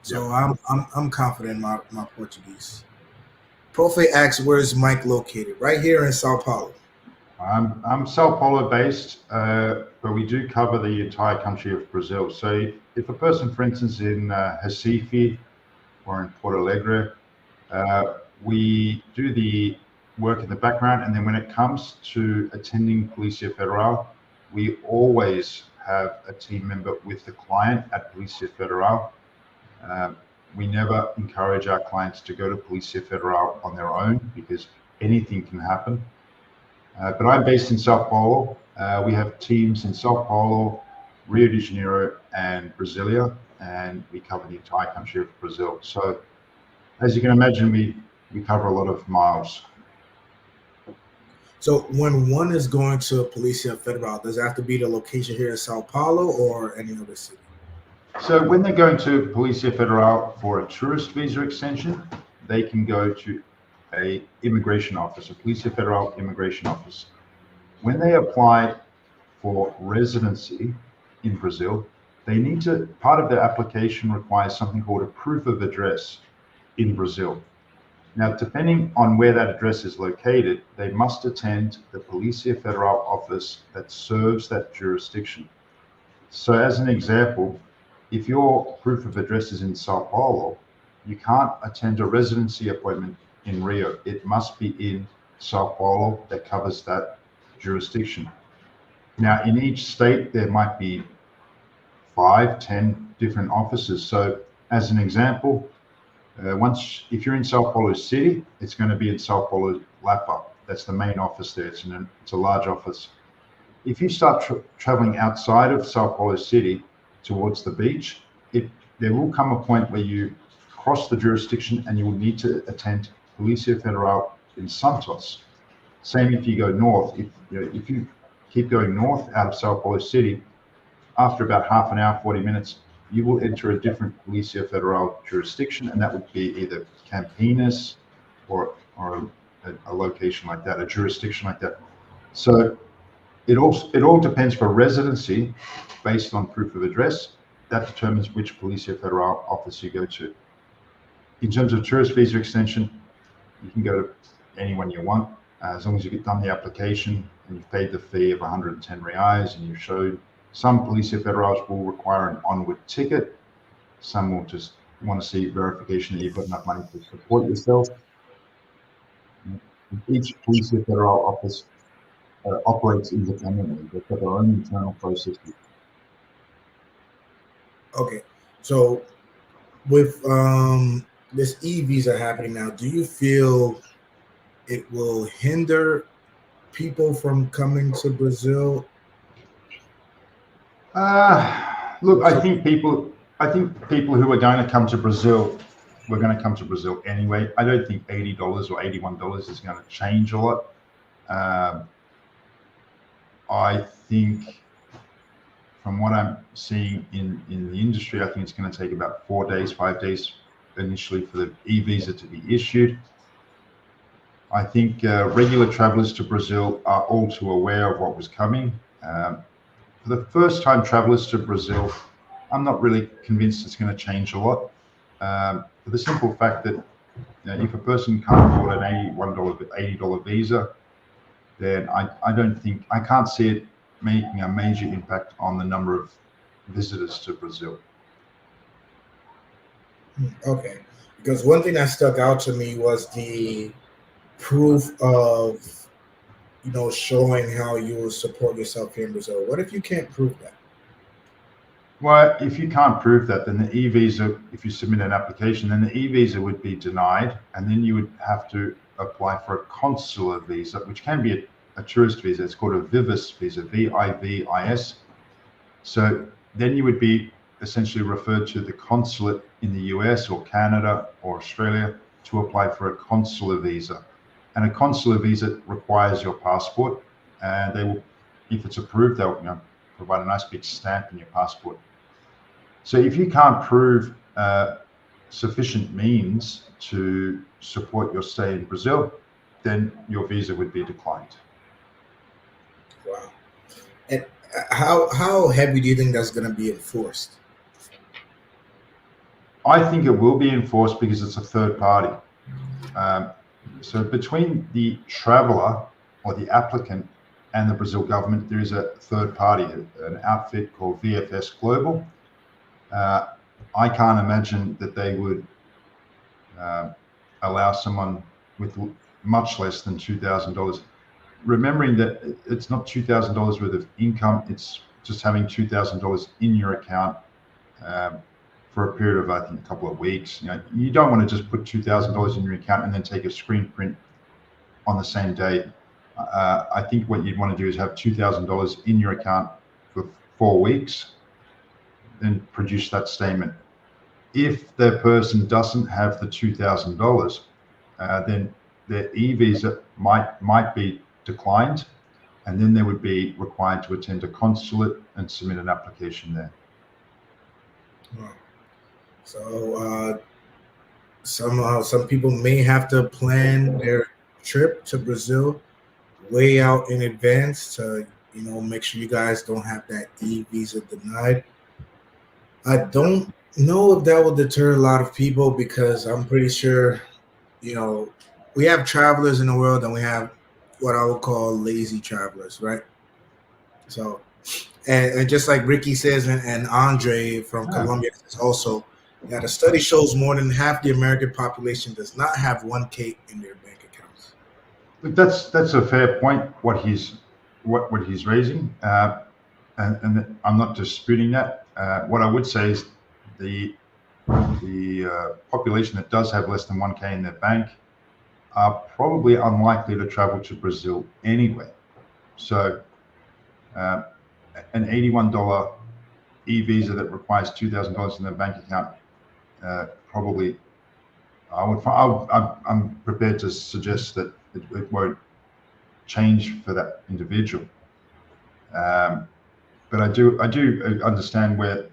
So yeah. I'm confident in my Portuguese. Profe asks, "Where's Mike located?" Right here in Sao Paulo. I'm Sao Paulo based, but we do cover the entire country of Brazil. So if a person, for instance, in Recife or in Porto Alegre, we do the work in the background, and then when it comes to attending Polícia Federal, we always have a team member with the client at Polícia Federal. We never encourage our clients to go to Polícia Federal on their own because anything can happen. But I'm based in Sao Paulo. We have teams in Sao Paulo, Rio de Janeiro, and Brasilia, and we cover the entire country of Brazil. So as you can imagine, we cover a lot of miles. So when one is going to Polícia Federal, does it have to be the location here in Sao Paulo or any other city? So when they're going to Polícia Federal for a tourist visa extension, they can go to a immigration office, a Polícia Federal immigration office. When they apply for residency in Brazil, they need to, part of their application requires something called a proof of address in Brazil. Now, depending on where that address is located, they must attend the Polícia Federal office that serves that jurisdiction. So as an example, if your proof of address is in Sao Paulo, you can't attend a residency appointment in Rio. It must be in Sao Paulo that covers that jurisdiction. Now, in each state, there might be 5, 10 different offices. So as an example, if you're in Sao Paulo City, it's going to be in Sao Paulo Lapa. That's the main office there. It's a large office. If you start traveling outside of Sao Paulo City towards the beach, there will come a point where you cross the jurisdiction and you will need to attend Polícia Federal in Santos. Same if you go north. If you keep going north out of Sao Paulo City, after about half an hour, 40 minutes, you will enter a different Polícia Federal jurisdiction, and that would be either Campinas or a location like that, a jurisdiction like that. So it all depends for residency based on proof of address. That determines which Polícia Federal office you go to. In terms of tourist visa extension, you can go to anyone you want, as long as you've done the application and you've paid the fee of 110 reais and you showed. Some Polícia Federals will require an onward ticket. Some will just want to see verification that you've got enough money to support yourself. Each Polícia Federal office operates independently. They've got their own internal processes. Okay, so with this e-visa happening now, do you feel it will hinder people from coming to Brazil? Look, I think people who are going to come to Brazil were going to come to Brazil anyway. I don't think $80 or $81 is going to change a lot. I think from what I'm seeing in the industry, I think it's going to take about 4 days, 5 days initially for the e-visa to be issued. I think regular travelers to Brazil are all too aware of what was coming. For the first time travelers to Brazil, I'm not really convinced it's going to change a lot. For the simple fact that if a person can't afford an $80 visa, then I can't see it making a major impact on the number of visitors to Brazil. Okay, because one thing that stuck out to me was the proof of, showing how you will support yourself here in Brazil. What if you can't prove that? Well, if you can't prove that, then the e-visa, if you submit an application, then the e-visa would be denied, and then you would have to apply for a consular visa, which can be a tourist visa. It's called a Vivis visa, VIVIS. So then you would be essentially referred to the consulate in the US or Canada or Australia to apply for a consular visa. And a consular visa requires your passport, and they will, if it's approved, they'll provide a nice big stamp in your passport. So if you can't prove sufficient means to support your stay in Brazil, then your visa would be declined. Wow. And how heavy do you think that's going to be enforced? I think it will be enforced because it's a third party. So between the traveler or the applicant and the Brazil government, there is a third party, an outfit called VFS Global. I can't imagine that they would allow someone with much less than $2,000. Remembering that it's not $2,000 worth of income, it's just having $2,000 in your account for a period of, I think, a couple of weeks. You don't want to just put $2,000 in your account and then take a screen print on the same day. I think what you'd want to do is have $2,000 in your account for 4 weeks, then produce that statement. If the person doesn't have the $2,000, then their e-visa might be declined, and then they would be required to attend a consulate and submit an application there. Wow. So some people may have to plan their trip to Brazil way out in advance to make sure you guys don't have that e-visa denied. I don't know if that will deter a lot of people, because I'm pretty sure we have travelers in the world and we have what I would call lazy travelers, right? So And just like Ricky says, and Andre from Yeah. Colombia says also, that a study shows more than half the American population does not have 1K in their bank accounts. Look, that's a fair point. What he's raising, and I'm not disputing that. What I would say is the population that does have less than 1K in their bank are probably unlikely to travel to Brazil anyway. So an $81 e-visa that requires $2,000 in their bank account, probably I'm prepared to suggest that it won't change for that individual. But I do understand where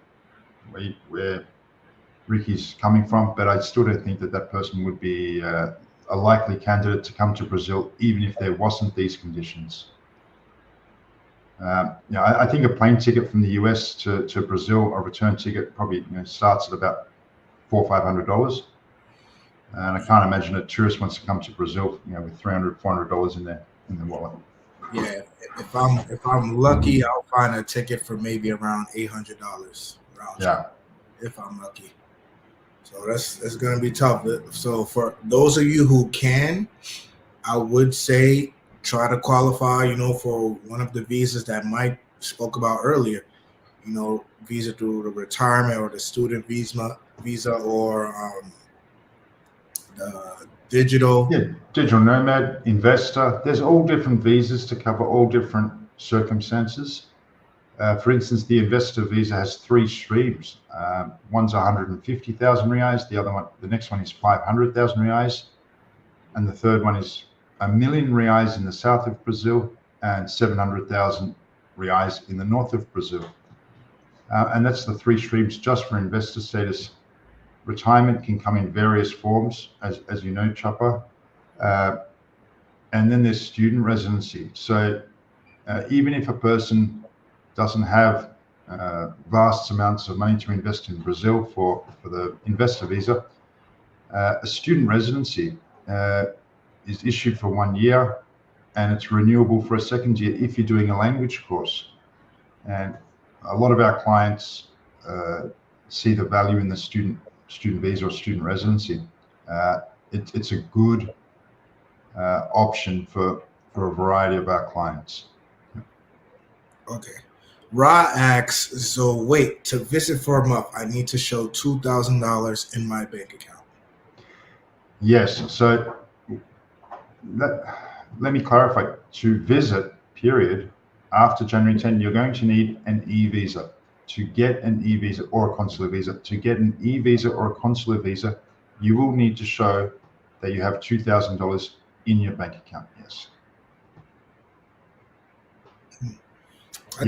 Ricky's coming from, but I still don't think that person would be a likely candidate to come to Brazil, even if there wasn't these conditions. I think a plane ticket from the US to Brazil, a return ticket, probably starts at about $400 or $500. And I can't imagine a tourist wants to come to Brazil, with $300, $400 in their wallet. Yeah, if I'm lucky, I'll find a ticket for maybe around $800 round trip, if I'm lucky. So that's going to be tough. So for those of you who can, I would say try to qualify, for one of the visas that Mike spoke about earlier. Visa through the retirement or the student visa, or the digital. Yeah, digital nomad, investor. There's all different visas to cover all different circumstances. For instance, the investor visa has 3 streams. One's 150,000 reais. The next one is 500,000 reais, and the third one is 1 million reais in the south of Brazil and 700,000 reais in the north of Brazil. And that's the 3 streams just for investor status. Retirement can come in various forms, as you know, Chapa. And then there's student residency. So even if a person doesn't have vast amounts of money to invest in Brazil for the investor visa, a student residency is issued for 1 year, and it's renewable for a 2nd year if you're doing a language course. And a lot of our clients see the value in the student visa or student residency. It's a good option for a variety of our clients. Okay. Ra asks, so wait, to visit for a month, I need to show $2,000 in my bank account. Yes. So let me clarify. To visit, period, after January 10, you're going to need an e-visa. To get an e-visa or a consular visa, to get an e-visa or a consular visa, you will need to show that you have $2,000 in your bank account. Yes. I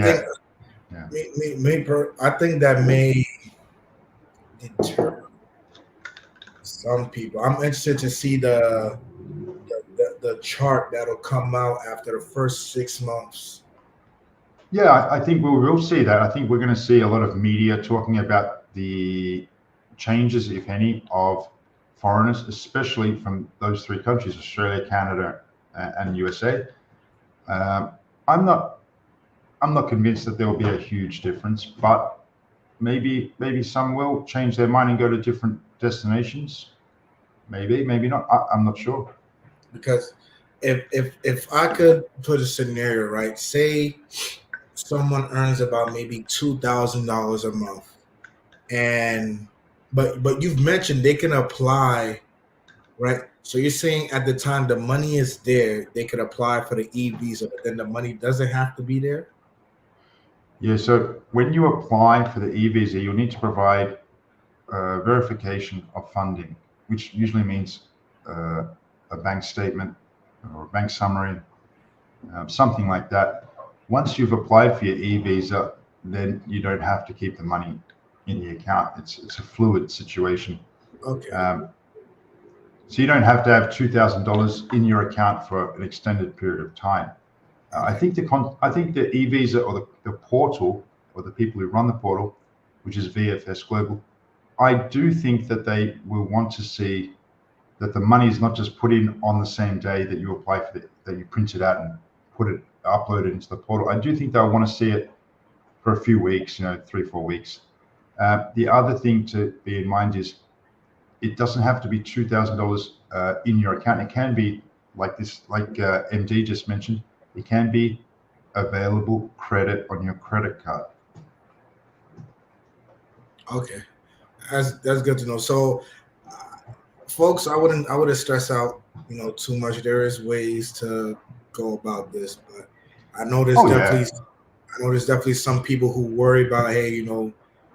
think that may deter some people. I'm interested to see the chart that'll come out after the first 6 months. Yeah, I think we will see that. I think we're going to see a lot of media talking about the changes, if any, of foreigners, especially from those 3 countries, Australia, Canada, and USA. I'm not convinced that there will be a huge difference, but maybe some will change their mind and go to different destinations. Maybe not. I'm not sure. Because if I could put a scenario, right? Say someone earns about maybe $2,000 a month, and but you've mentioned they can apply, right? So you're saying at the time the money is there, they could apply for the e-visa, but then the money doesn't have to be there? Yeah, so when you apply for the e-visa, you'll need to provide verification of funding, which usually means a bank statement or a bank summary, something like that. Once you've applied for your e-visa, then you don't have to keep the money in the account. It's a fluid situation. Okay. So you don't have to have $2,000 in your account for an extended period of time. I think the e-visa or the portal, or the people who run the portal, which is VFS Global, I do think that they will want to see that the money is not just put in on the same day that you apply for that you print it out and upload it into the portal. I do think they'll want to see it for a few weeks, 3-4 weeks. The other thing to be in mind is it doesn't have to be $2,000 in your account. It can be like this, like MD just mentioned. It can be available credit on your credit card. Okay, that's good to know. So, folks, I wouldn't stress out, too much. There is ways to go about this, but I know there's definitely some people who worry about, hey,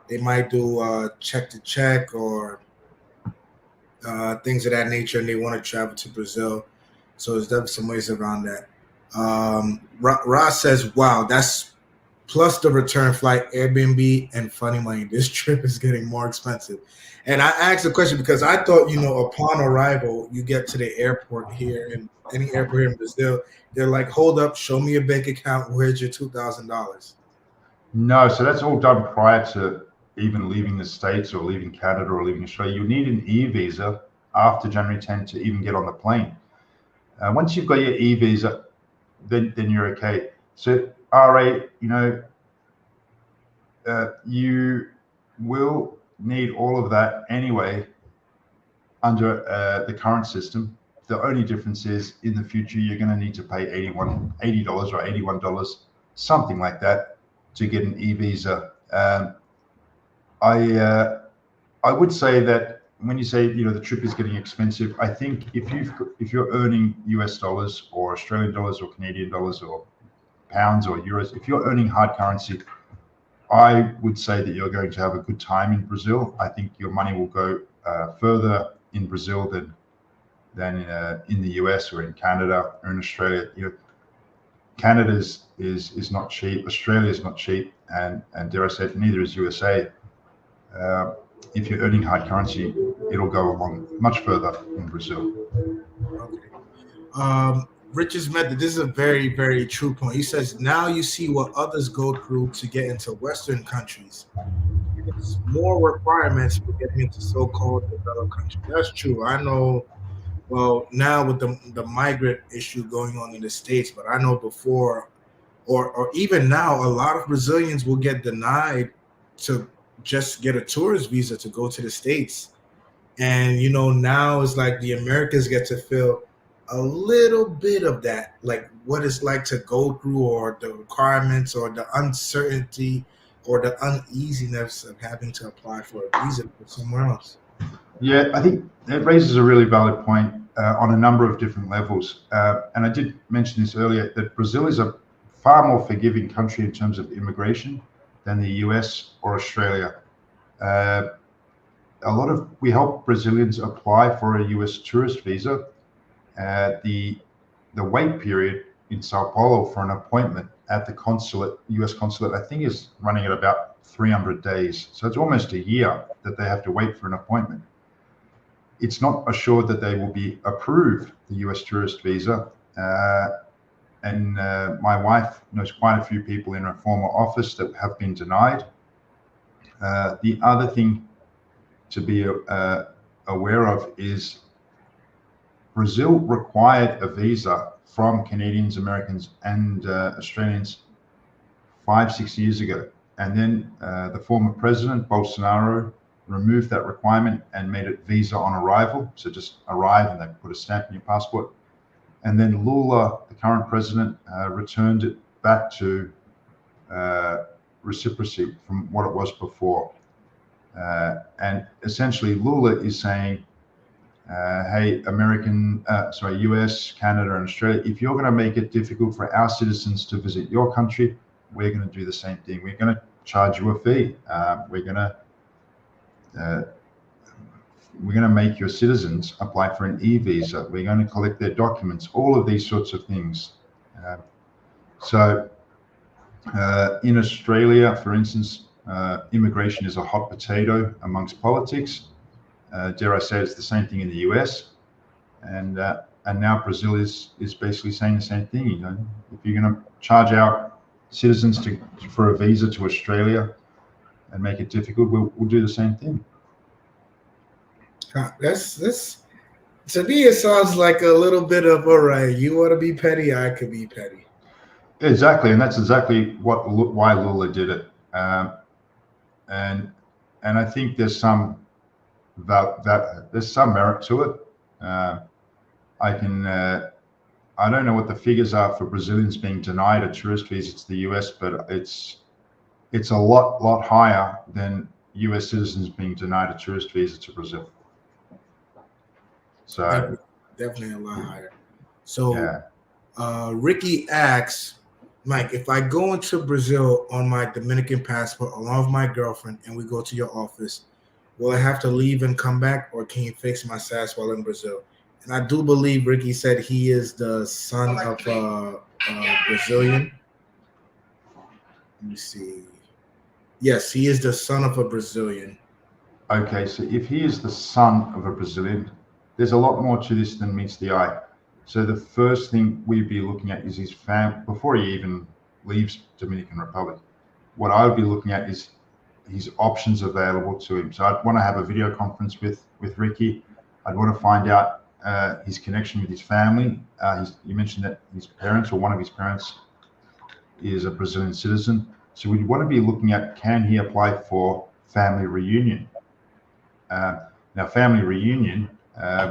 they might do check to check or things of that nature, and they want to travel to Brazil. So there's definitely some ways around that. Ross says, "Wow, that's plus the return flight, Airbnb, and funny money. This trip is getting more expensive." And I asked the question because I thought, upon arrival, you get to the airport here, and any airport here in Brazil, they're like, "Hold up, show me your bank account. Where's your $2,000?" No, so that's all done prior to even leaving the States or leaving Canada or leaving Australia. You need an e-visa after January 10 to even get on the plane. Once you've got your e-visa, then you're okay. So RA, you will need all of that anyway under the current system. The only difference is in the future, you're going to need to pay $80 or $81, something like that, to get an e-visa. I would say that when you say the trip is getting expensive, I think if you're earning US dollars or Australian dollars or Canadian dollars or pounds or euros, if you're earning hard currency, I would say that you're going to have a good time in Brazil. I think your money will go further in Brazil than in the US or in Canada or in Australia. Canada is not cheap. Australia is not cheap, and dare I say it, neither is USA. If you're earning hard currency, it'll go along much further in Brazil. Okay. Rich's method, this is a very, very true point. He says, now you see what others go through to get into Western countries. It's more requirements for getting into so-called developed countries. That's true. I know, well, now with the migrant issue going on in the States, but I know before, or even now, a lot of Brazilians will get denied to just get a tourist visa to go to the States. And, now it's like the Americans get to feel a little bit of that, like what it's like to go through, or the requirements, or the uncertainty, or the uneasiness of having to apply for a visa for somewhere else. Yeah, I think it raises a really valid point on a number of different levels. And I did mention this earlier, that Brazil is a far more forgiving country in terms of immigration than the US or Australia. We help Brazilians apply for a US tourist visa. The wait period in Sao Paulo for an appointment at the US consulate, I think, is running at about 300 days. So it's almost a year that they have to wait for an appointment. It's not assured that they will be approved, the US tourist visa. And my wife knows quite a few people in her former office that have been denied. The other thing to be aware of is Brazil required a visa from Canadians, Americans, and Australians 5-6 years ago. And then the former president, Bolsonaro, removed that requirement and made it visa on arrival. So just arrive and they put a stamp in your passport. And then Lula, the current president, returned it back to reciprocity from what it was before. And essentially Lula is saying, hey, US, Canada, and Australia, if you're going to make it difficult for our citizens to visit your country, we're going to do the same thing. We're going to charge you a fee. We're going to make your citizens apply for an e-visa. We're going to collect their documents, all of these sorts of things. So in Australia, for instance, immigration is a hot potato amongst politics. Dare I say it's the same thing in the US. And now Brazil is basically saying the same thing. If you're going to charge our citizens for a visa to Australia and make it difficult, we'll do the same thing. This to me, it sounds like a little bit of, all right, you want to be petty, I could be petty. Exactly, and that's exactly why Lula did it. and I think there's some there's some merit to it. I don't know what the figures are for Brazilians being denied a tourist visa to the US, but it's a lot higher than US citizens being denied a tourist visa to Brazil. So definitely a lot higher. So yeah. Ricky asks, Mike, if I go into Brazil on my Dominican passport along with my girlfriend and we go to your office, will I have to leave and come back, or can you fix my status while in Brazil? And I do believe Ricky said he is the son of a Brazilian. Let me see. Yes, he is the son of a Brazilian. Okay, so if he is the son of a Brazilian, there's a lot more to this than meets the eye. So the first thing we'd be looking at is his family before he even leaves Dominican Republic. What I would be looking at is his options available to him. So I'd want to have a video conference with Ricky. I'd want to find out his connection with his family. You mentioned that his parents, or one of his parents, is a Brazilian citizen. So we'd want to be looking at, can he apply for family reunion? Now, family reunion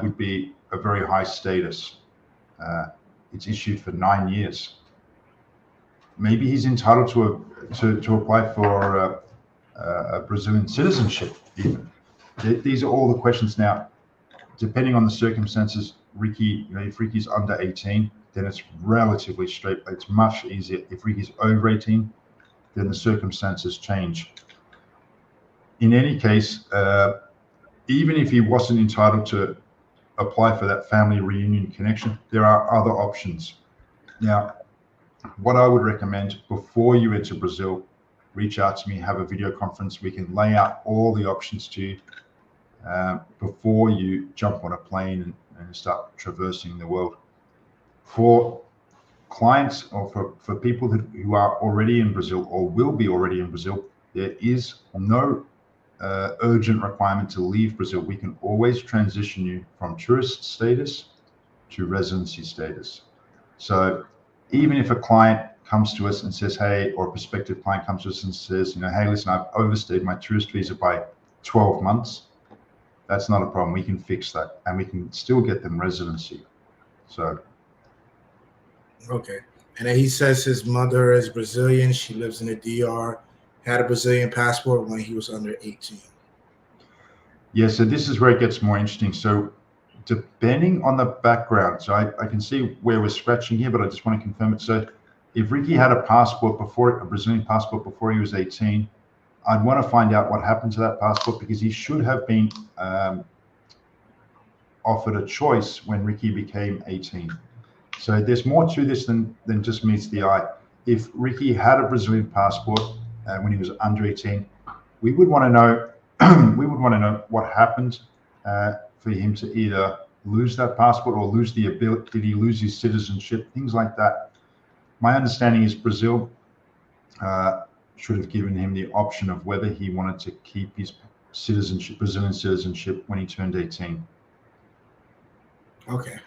would be a very high status. It's issued for 9 years. Maybe he's entitled to apply for a Brazilian citizenship even. These are all the questions now. Depending on the circumstances, Ricky, if Ricky's under 18, then it's relatively straight. It's much easier. If Ricky's over 18, then the circumstances change. In any case, even if he wasn't entitled to apply for that family reunion connection, there are other options. Now, what I would recommend before you enter Brazil, reach out to me, have a video conference. We can lay out all the options to you before you jump on a plane and start traversing the world. For clients, or for people who are already in Brazil or will be already in Brazil, there is no urgent requirement to leave Brazil. We can always transition you from tourist status to residency status. So even if a client comes to us and says, hey, or a prospective client comes to us and says, hey, listen, I've overstayed my tourist visa by 12 months, that's not a problem. We can fix that, and we can still get them residency. So. Okay. And then he says his mother is Brazilian. She lives in the DR, had a Brazilian passport when he was under 18. Yeah, so this is where it gets more interesting. So depending on the background, so I can see where we're scratching here, but I just want to confirm it. So if Ricky had a Brazilian passport before he was 18, I'd want to find out what happened to that passport, because he should have been offered a choice when Ricky became 18. So there's more to this than just meets the eye. If Ricky had a Brazilian passport when he was under 18, we would want to know what happened for him to either lose that passport or lose the ability. Did he lose his citizenship? Things like that. My understanding is Brazil should have given him the option of whether he wanted to keep his Brazilian citizenship when he turned 18. Okay.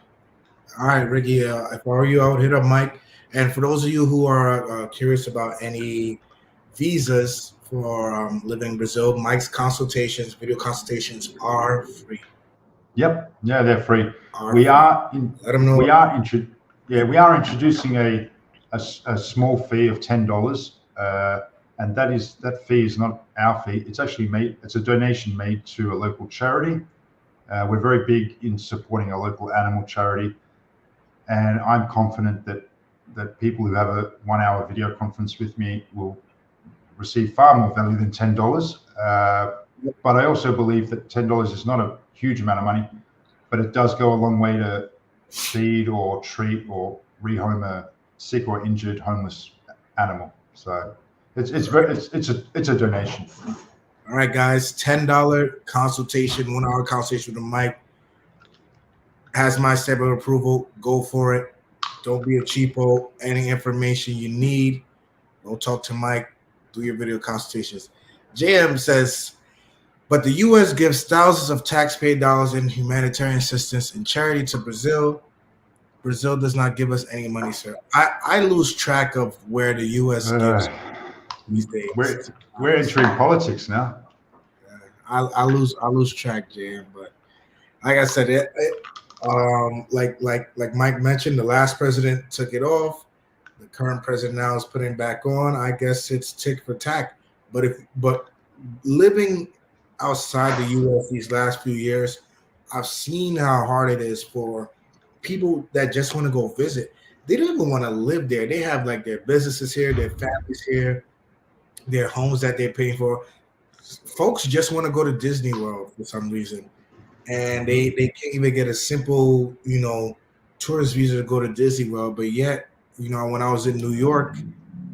All right, Ricky, if I were you, I would hit up Mike. And for those of you who are curious about any visas for living in Brazil, Mike's consultations, video consultations are free. Yep. Yeah, they're free. We are introducing a small fee of $10, and that fee is not our fee. It's actually it's a donation made to a local charity. We're very big in supporting a local animal charity, and I'm confident that people who have a 1-hour video conference with me will receive far more value than $10. But I also believe that $10 is not a huge amount of money, but it does go a long way to feed or treat or rehome a sick or injured homeless animal. So it's a donation. All right, guys, $10 consultation, 1-hour consultation with Mike. Has my stamp of approval. Go for it. Don't be a cheapo. Any information you need, go talk to Mike. Do your video consultations. JM says, but the U.S. gives thousands of taxpayer dollars in humanitarian assistance and charity to Brazil. Brazil does not give us any money, sir. I lose track of where the U.S. gives. these days. We're entering politics now. I lose track, Jam. But like I said, like Mike mentioned, the last president took it off. The current president now is putting it back on. I guess it's tick for tack. But living outside the U.S. these last few years, I've seen how hard it is for people that just want to go visit. They don't even want to live there. They have like their businesses here, their families here, their homes that they're paying for. Folks just want to go to Disney World for some reason, and they can't even get a simple tourist visa to go to Disney World. But yet, when I was in New York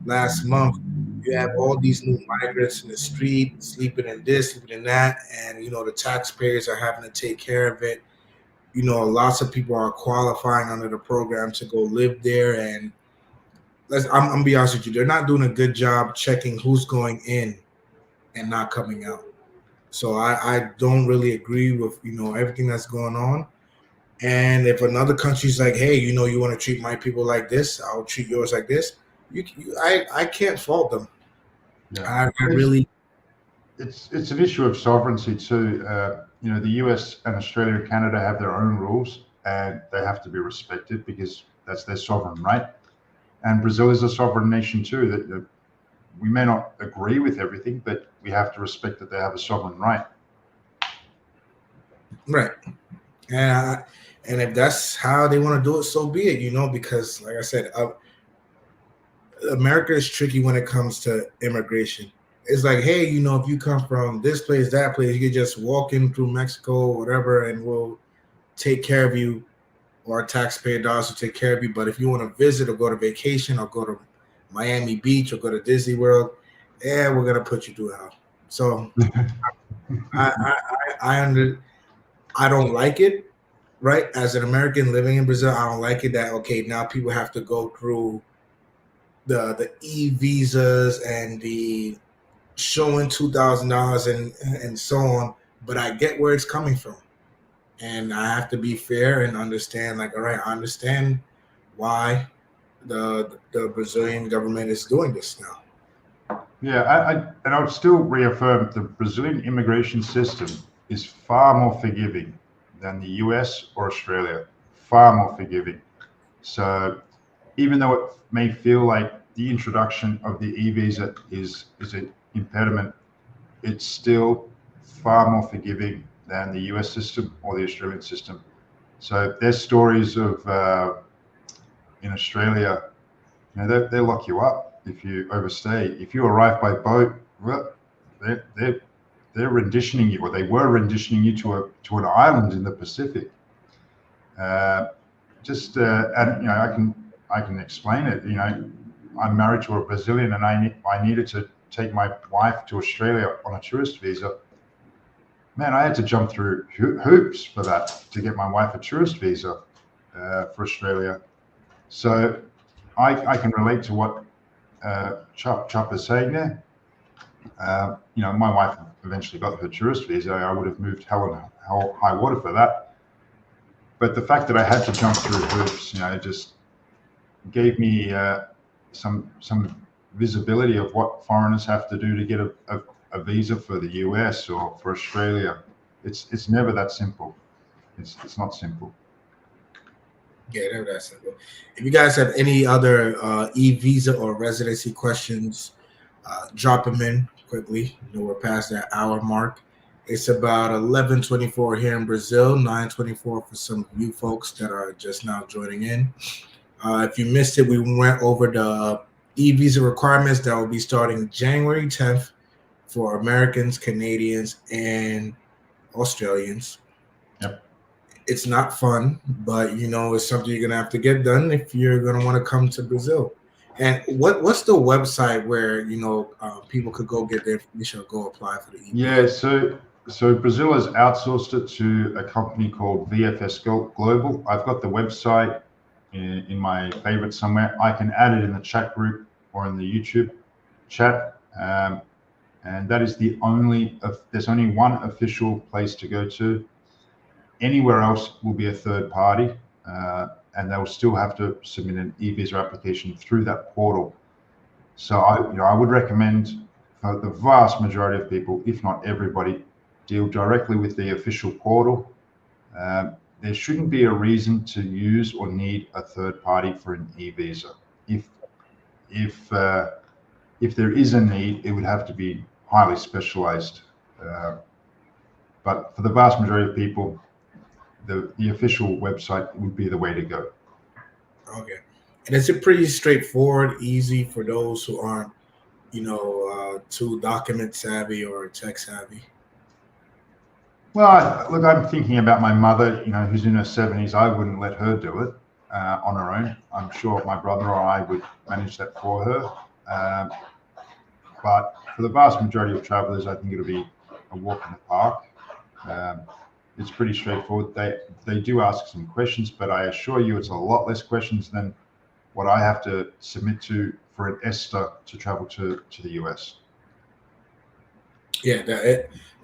last month, you have all these new migrants in the street sleeping in this, sleeping in that, and the taxpayers are having to take care of it. Lots of people are qualifying under the program to go live there, and I'm gonna be honest with you, they're not doing a good job checking who's going in and not coming out. So I don't really agree with everything that's going on. And if another country's like, hey, you want to treat my people like this, I'll treat yours like this. I can't fault them. Yeah. I really. It's an issue of sovereignty too. The US and Australia and Canada have their own rules, and they have to be respected because that's their sovereign right. And Brazil is a sovereign nation too. That we may not agree with everything, but we have to respect that they have a sovereign right. Right. And if that's how they want to do it, so be it. Because like I said, America is tricky when it comes to immigration. It's like, hey, if you come from this place, that place, you can just walk in through Mexico, whatever, and we'll take care of you, or our taxpayer dollars will take care of you. But if you want to visit or go to vacation or go to Miami Beach or go to Disney World, we're gonna put you through hell. So I don't like it, right? As an American living in Brazil, I don't like it that now people have to go through the e-visas and the showing $2,000 and so on. But I get where it's coming from, and I have to be fair and understand. Like, all right, I understand why the Brazilian government is doing this now. Yeah, I would still reaffirm the Brazilian immigration system is far more forgiving than the US or Australia. Far more forgiving. So even though it may feel like the introduction of the e-visa is an impediment, it's still far more forgiving than the US system or the Australian system. So there's stories of in Australia, they lock you up if you overstay. If you arrive by boat, well, they're renditioning you, or they were renditioning you to an island in the Pacific. And I can explain it. I'm married to a Brazilian, and I needed to take my wife to Australia on a tourist visa. Man, I had to jump through hoops for that to get my wife a tourist visa for Australia. So I can relate to what Chap is saying there. My wife eventually got her tourist visa. I would have moved hell and high water for that. But the fact that I had to jump through hoops, it just gave me some visibility of what foreigners have to do to get a visa for the US or for Australia. It's never that simple. It's not simple. Yeah, never that simple. If you guys have any other e-visa or residency questions, drop them in quickly. We're past that hour mark. It's about 11:24 here in Brazil, 9:24 for some new folks that are just now joining in. If you missed it, we went over the e-visa requirements that will be starting January 10th for Americans, Canadians, and Australians. Yep. It's not fun, but it's something you're gonna have to get done if you're gonna want to come to Brazil. And what's the website where people could go get their information or go apply for the e-visa? Yeah, so Brazil has outsourced it to a company called VFS Global. I've got the website in my favorites somewhere. I can add it in the chat group or in the YouTube chat. And that is there's only one official place to go to. Anywhere else will be a third party, and they'll still have to submit an e-visa application through that portal. So I would recommend for the vast majority of people, if not everybody, deal directly with the official portal. There shouldn't be a reason to use or need a third party for an e-visa. If there is a need, it would have to be highly specialized. But for the vast majority of people, the official website would be the way to go. Okay. And it's a pretty straightforward, easy for those who aren't, too document savvy or tech savvy. Well, look, I'm thinking about my mother, who's in her 70s. I wouldn't let her do it on her own. I'm sure my brother or I would manage that for her. But for the vast majority of travelers, I think it'll be a walk in the park. It's pretty straightforward. They do ask some questions, but I assure you it's a lot less questions than what I have to submit to for an ESTA to travel to the US. Yeah,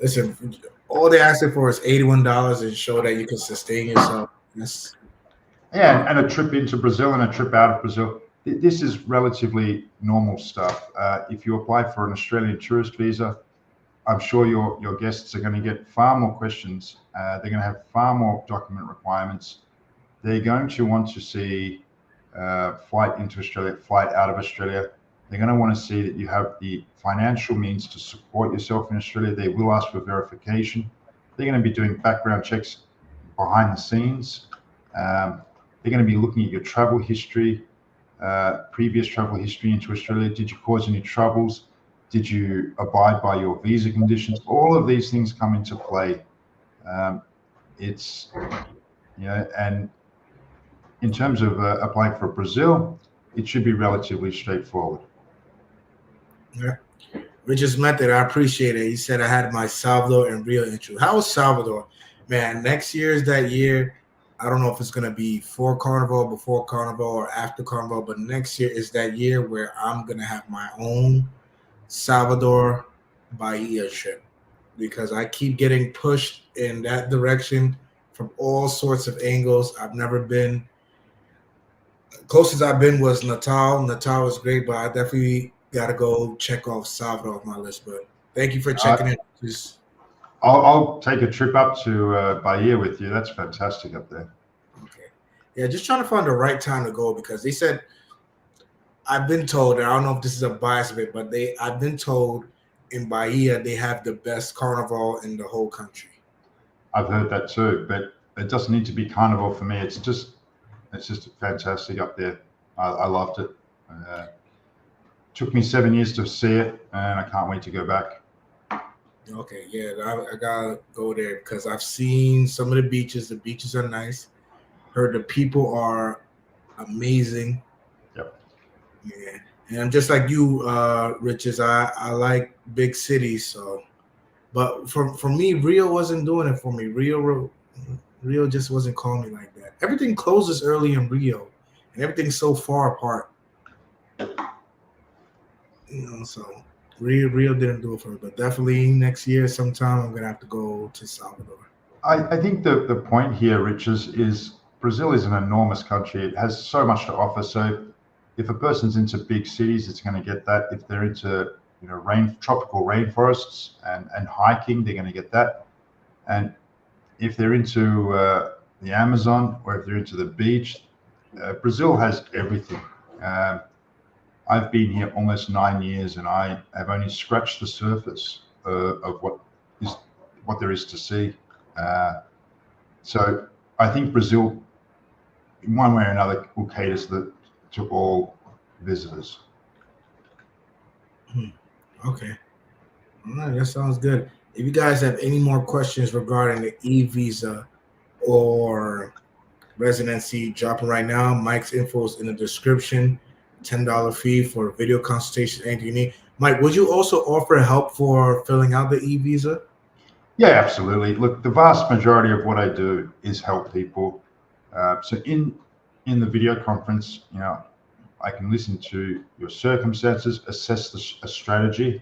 listen, all they're asking for is $81 and show that you can sustain yourself. Yes. Yeah, and a trip into Brazil and a trip out of Brazil. This is relatively normal stuff. If you apply for an Australian tourist visa, I'm sure your guests are going to get far more questions. They're going to have far more document requirements. They're going to want to see flight into Australia, flight out of Australia. They're going to want to see that you have the financial means to support yourself in Australia. They will ask for verification. They're going to be doing background checks behind the scenes. They're going to be looking at your travel history, previous travel history into Australia. Did you cause any troubles? Did you abide by your visa conditions? All of these things come into play. And in terms of applying for Brazil, it should be relatively straightforward. Yeah. Richard's method, I appreciate it. He said I had my Salvador and Rio intro. How was Salvador? Man, next year is that year. I don't know if it's going to be for Carnival, before Carnival, or after Carnival, but next year is that year where I'm going to have my own Salvador Bahia trip, because I keep getting pushed in that direction from all sorts of angles. I've never been. Closest I've been was Natal. Natal was great, but I definitely got to go check off Salvador off my list. But thank you for checking in. I'll take a trip up to Bahia with you. That's fantastic up there. Okay. Yeah, just trying to find the right time to go, because they said, I've been told, and I don't know if this is a bias of it, but I've been told in Bahia they have the best carnival in the whole country. I've heard that too, but it doesn't need to be carnival for me. It's just fantastic up there. I loved it. Took me 7 years to see it, and I can't wait to go back. Okay, yeah, I gotta go there because I've seen some of the beaches. The beaches are nice. Heard the people are amazing. Yep. Yeah, and I'm just like you, Riches. I like big cities, so. But for me, Rio wasn't doing it for me. Rio just wasn't calling me like that. Everything closes early in Rio, and everything's so far apart. So Rio didn't do it for me. But definitely next year, sometime, I'm gonna have to go to Salvador. I think the point here, Riches, is Brazil is an enormous country. It has so much to offer. So if a person's into big cities, it's going to get that. If they're into tropical rainforests and hiking, they're going to get that. And if they're into the Amazon, or if they're into the beach, Brazil has everything. I've been here almost 9 years, and I have only scratched the surface of what there is to see. So I think Brazil, in one way or another, will cater to all visitors. Okay. All right, that sounds good. If you guys have any more questions regarding the e-visa or residency, drop it right now. Mike's info is in the description. $10 fee for video consultation, anything you need. Mike, would you also offer help for filling out the e-visa? Yeah, absolutely. Look, the vast majority of what I do is help people. So in the video conference, I can listen to your circumstances, assess a strategy,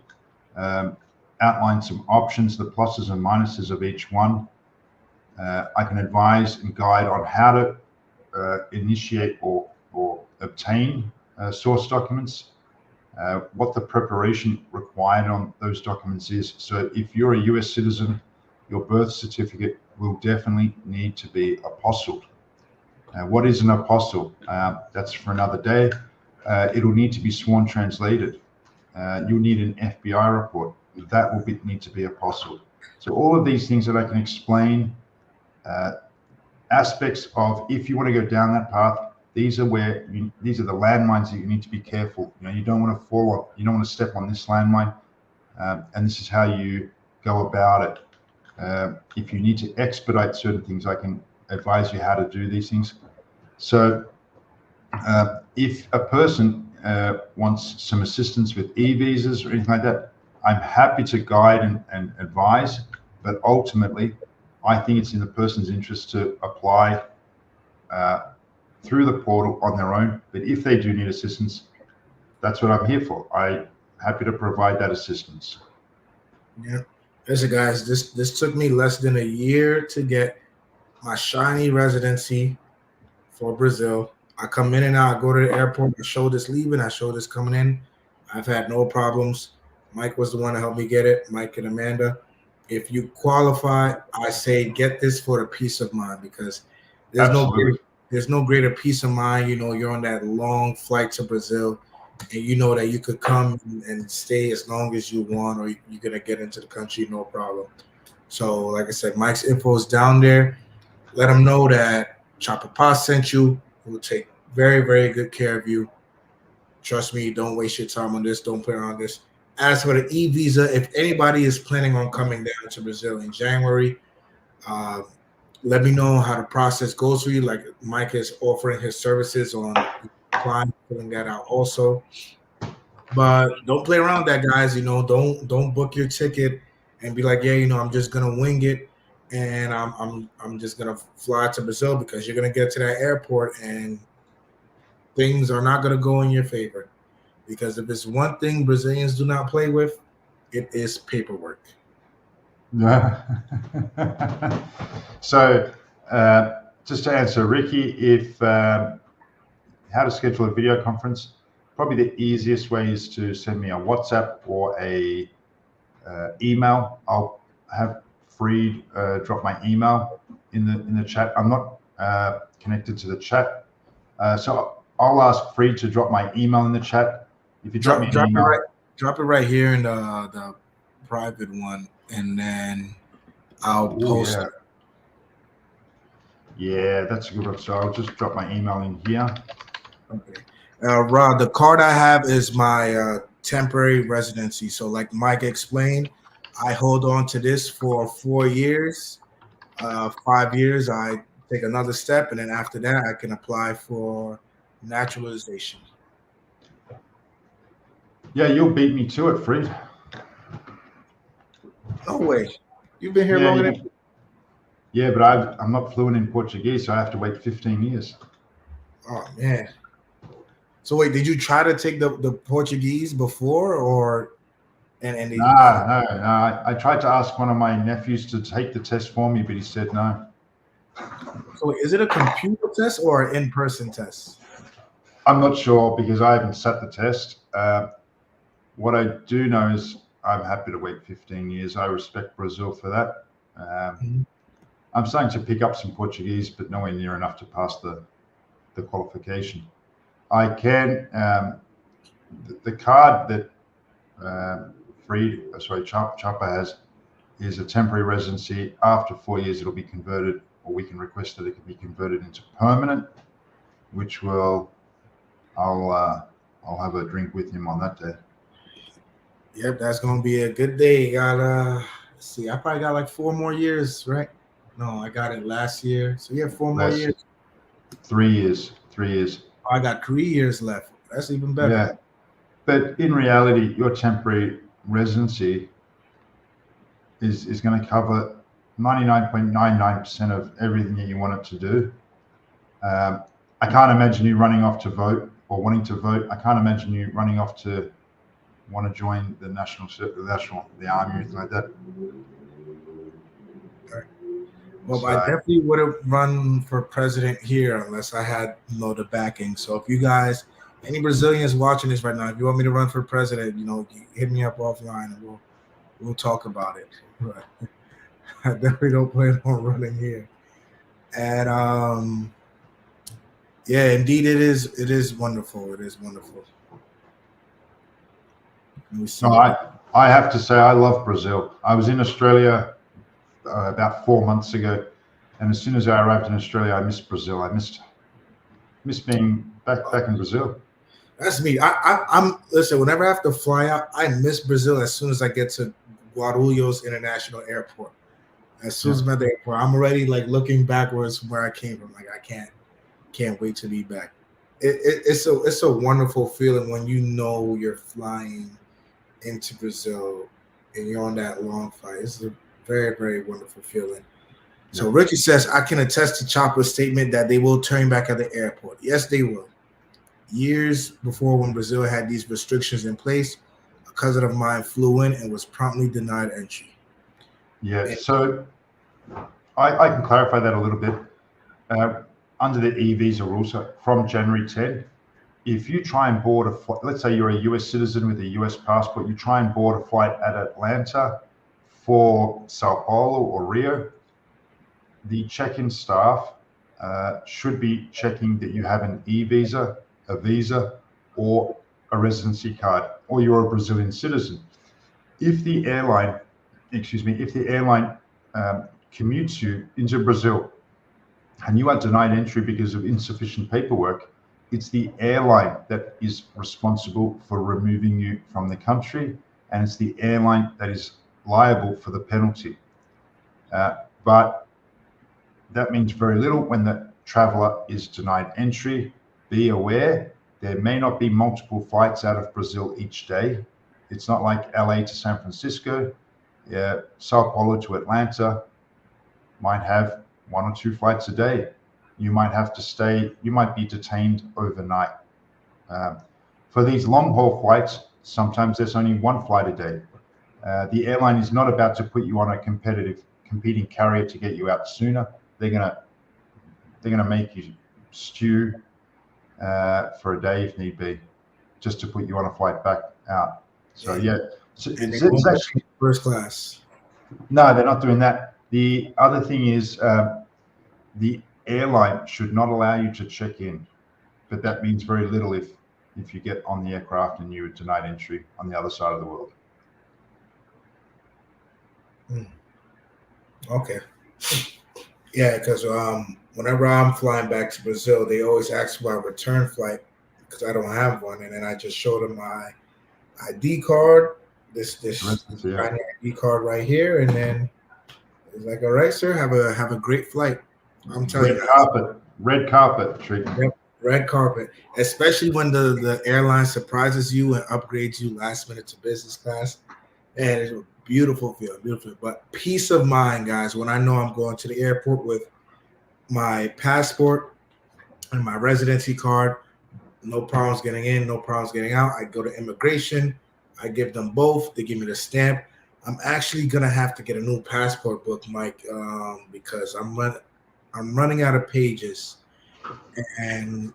outline some options, the pluses and minuses of each one. I can advise and guide on how to initiate or obtain source documents. what the preparation required on those documents is. So if you're a US citizen, your birth certificate will definitely need to be apostilled. What is an apostle? That's for another day. It'll need to be sworn translated. You'll need an FBI report. That will need to be apostilled. So all of these things that I can explain, aspects of if you want to go down that path, these are the landmines that you need to be careful. You don't want to fall on, you don't want to step on this landmine, and this is how you go about it. If you need to expedite certain things, I can advise you how to do these things. So if a person wants some assistance with e-visas or anything like that, I'm happy to guide and advise, but ultimately I think it's in the person's interest to apply through the portal on their own. But if they do need assistance, that's what I'm here for. I'm happy to provide that assistance. Yeah. Listen, guys, this took me less than a year to get my shiny residency for Brazil. I come in and out, I go to the airport, I show this leaving, I show this coming in. I've had no problems. Mike was the one to help me get it, Mike and Amanda. If you qualify, I say get this for the peace of mind, because there's no greater peace of mind. You're on that long flight to Brazil, and you know that you could come and stay as long as you want, or you're gonna get into the country no problem. So, like I said, Mike's info is down there. Let him know that Chapapa sent you. He will take very, very good care of you. Trust me, don't waste your time on this. Don't put it on this. As for the e-visa, if anybody is planning on coming down to Brazil in January, let me know how the process goes for you. Like Mike is offering his services on applying, filling that out also. But don't play around with that, guys. Don't book your ticket and be like, yeah, I'm just gonna wing it, and I'm just gonna fly to Brazil, because you're gonna get to that airport and things are not gonna go in your favor. Because if it's one thing Brazilians do not play with, it is paperwork. So just to answer Ricky, if how to schedule a video conference, probably the easiest way is to send me a WhatsApp or a email. I'll have Freed drop my email in the chat. I'm not connected to the chat, so I'll ask Freed to drop my email in the chat. If you drop me an email, drop it right here in the private one, and then I'll post it. Yeah, that's a good one. So I'll just drop my email in here. Okay. Rod, the card I have is my temporary residency. So like Mike explained, I hold on to this for 4 years. 5 years, I take another step, and then after that, I can apply for naturalization. Yeah, you'll beat me to it, Fred. No way. You've been here longer than. Yeah, but I'm not fluent in Portuguese, so I have to wait 15 years. Oh man. So wait, did you try to take the Portuguese before, or and No. I tried to ask one of my nephews to take the test for me, but he said no. So is it a computer test or an in-person test? I'm not sure, because I haven't sat the test. What I do know is I'm happy to wait 15 years. I respect Brazil for that. I'm starting to pick up some Portuguese, but nowhere near enough to pass the qualification. I can, the card that Chapapa has is a temporary residency. After 4 years, it'll be converted, or we can request that it can be converted into permanent, which I'll have a drink with him on that day. Yep, that's gonna be a good day. Let's see, I probably got like 4 more years, right? No, I got it last year. So yeah, 4 more years. 3 years. 3 years. I got 3 years left. That's even better. Yeah, but in reality, your temporary residency is going to cover 99.99% of everything that you want it to do. I can't imagine you running off to vote or wanting to vote. I can't imagine you running off to want to join the the army or anything like that. Well, I definitely would have run for president here unless I had the backing. So if you guys Any Brazilians watching this right now, if you want me to run for president, hit me up offline and we'll talk about it. But I definitely don't plan on running here. And yeah, indeed, it is wonderful. It is wonderful. Let me see. No, I have to say I love Brazil. I was in Australia about 4 months ago, and as soon as I arrived in Australia, I missed Brazil. I missed being back in Brazil. That's me. I'm listen. Whenever I have to fly out, I miss Brazil as soon as I get to Guarulhos International Airport. As soon as I'm at the airport, I'm already like looking backwards from where I came from. Like I can't wait to be back. It's a wonderful feeling when you know you're flying into Brazil and you're on that long flight. It's a very, very wonderful feeling. So Richie says, I can attest to Chapa's statement that they will turn back at the airport. Yes, they will. Years before, when Brazil had these restrictions in place, a cousin of mine flew in and was promptly denied entry. Yeah, so I can clarify that a little bit. Under the e-visa rules, from January 10, if you try and board a flight, let's say you're a US citizen with a US passport, you try and board a flight at Atlanta for Sao Paulo or Rio, the check-in staff should be checking that you have an e-visa, a visa, or a residency card, or you're a Brazilian citizen. If the airline, commutes you into Brazil and you are denied entry because of insufficient paperwork, it's the airline that is responsible for removing you from the country, and it's the airline that is liable for the penalty. But that means very little when the traveler is denied entry. Be aware, there may not be multiple flights out of Brazil each day. It's not like LA to San Francisco. Sao Paulo to Atlanta might have 1 or 2 flights a day. You might have to stay, you might be detained overnight. For these long haul flights, sometimes there's only 1 flight a day. The airline is not about to put you on a competing carrier to get you out sooner. They're gonna make you stew for a day if need be, just to put you on a flight back out. So it's actually first class. No, they're not doing that. The other thing is the airline should not allow you to check in, but that means very little if you get on the aircraft and you are denied entry on the other side of the world. Okay. Yeah, because whenever I'm flying back to Brazil, they always ask for my return flight because I don't have one, and then I just show them my ID card, this ID card right here, and then it's like, all right, sir, have a great flight. I'm telling you, red carpet treatment. Red carpet, especially when the airline surprises you and upgrades you last minute to business class. And it's a beautiful feeling, beautiful. But peace of mind, guys, when I know I'm going to the airport with my passport and my residency card, no problems getting in, no problems getting out. I go to immigration, I give them both, they give me the stamp. I'm actually gonna have to get a new passport book, Mike, because I'm running out of pages, and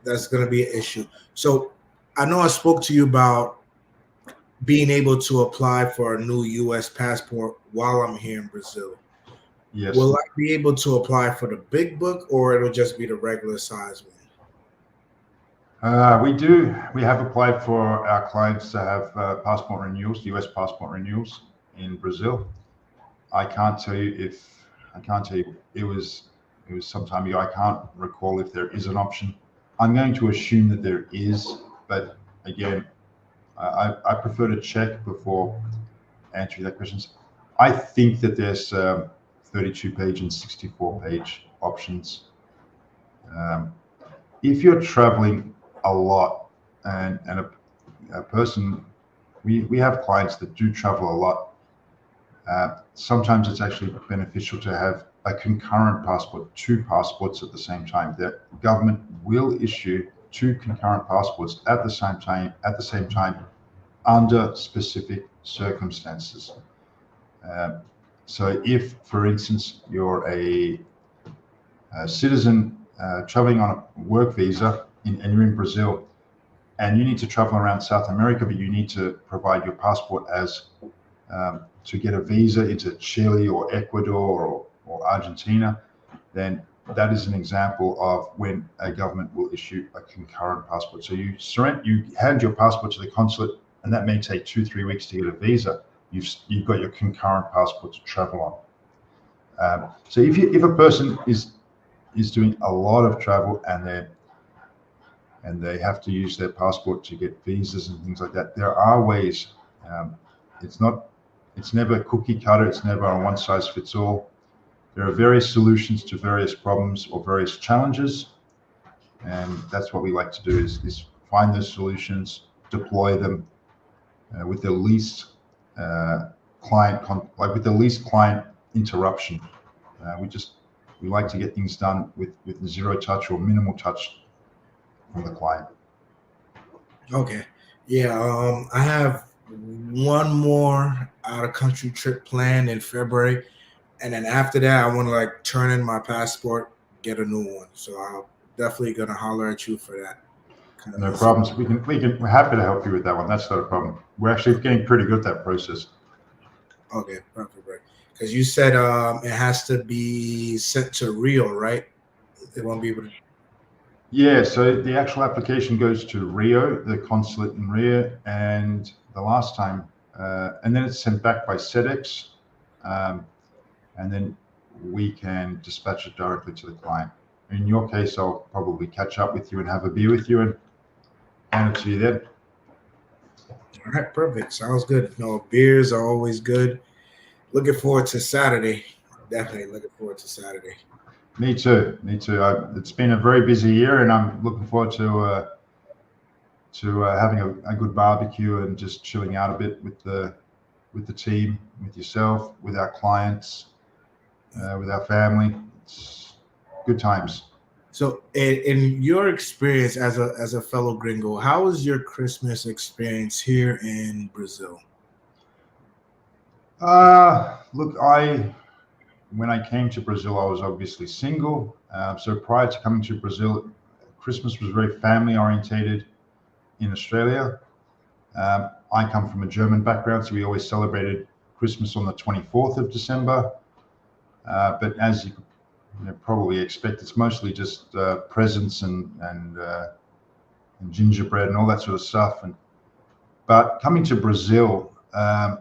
that's gonna be an issue. So I know I spoke to you about being able to apply for a new U.S. passport while I'm here in Brazil. Yes. Will I be able to apply for the big book, or it'll just be the regular size one? We have applied for our clients to have passport renewals, U.S. passport renewals in Brazil. I can't tell you it was some time ago. I can't recall if there is an option. I'm going to assume that there is, but again, I prefer to check before answering that question. I think that there's 32-page and 64-page options. If you're traveling a lot and a person, we have clients that do travel a lot. Sometimes it's actually beneficial to have a concurrent passport, 2 passports at the same time. The government will issue 2 concurrent passports at the same time under specific circumstances. So if, for instance, you're a citizen traveling on a work visa and you're in Brazil, and you need to travel around South America, but you need to provide your passport as to get a visa into Chile or Ecuador or Argentina, then that is an example of when a government will issue a concurrent passport. So you hand your passport to the consulate, and that may take 2-3 weeks to get a visa. You've got your concurrent passport to travel on. So if a person is doing a lot of travel and they have to use their passport to get visas and things like that, there are ways. It's never cookie cutter. It's never a one size fits all. There are various solutions to various problems or various challenges, and that's what we like to do is find those solutions, deploy them with the least with the least client interruption. We like to get things done with zero touch or minimal touch from the client. Okay. Yeah. I have one more out of country trip planned in February. And then after that, I want to like turn in my passport, get a new one. So I'm definitely going to holler at you for that. No problems. We're happy to help you with that one. That's not a problem. We're actually getting pretty good at that process. Okay, perfect, right? Because you said it has to be sent to Rio, right? It won't be able to. Yeah, so the actual application goes to Rio, the consulate in Rio, and the last time, and then it's sent back by FedEx, and then we can dispatch it directly to the client. In your case, I'll probably catch up with you and have a beer with you and hand it to you then. All right, perfect. Sounds good. No, beers are always good. Looking forward to Saturday. Definitely looking forward to Saturday. Me too. It's been a very busy year, and I'm looking forward to having a good barbecue and just chilling out a bit with the team, with yourself, with our clients, with our family. It's good times. So, in your experience as a fellow gringo, how was your Christmas experience here in Brazil? Look, when I came to Brazil, I was obviously single. So prior to coming to Brazil, Christmas was very family orientated in Australia. I come from a German background, so we always celebrated Christmas on the 24th of December. But as you probably expect, it's mostly just presents and gingerbread and all that sort of stuff. But coming to Brazil, I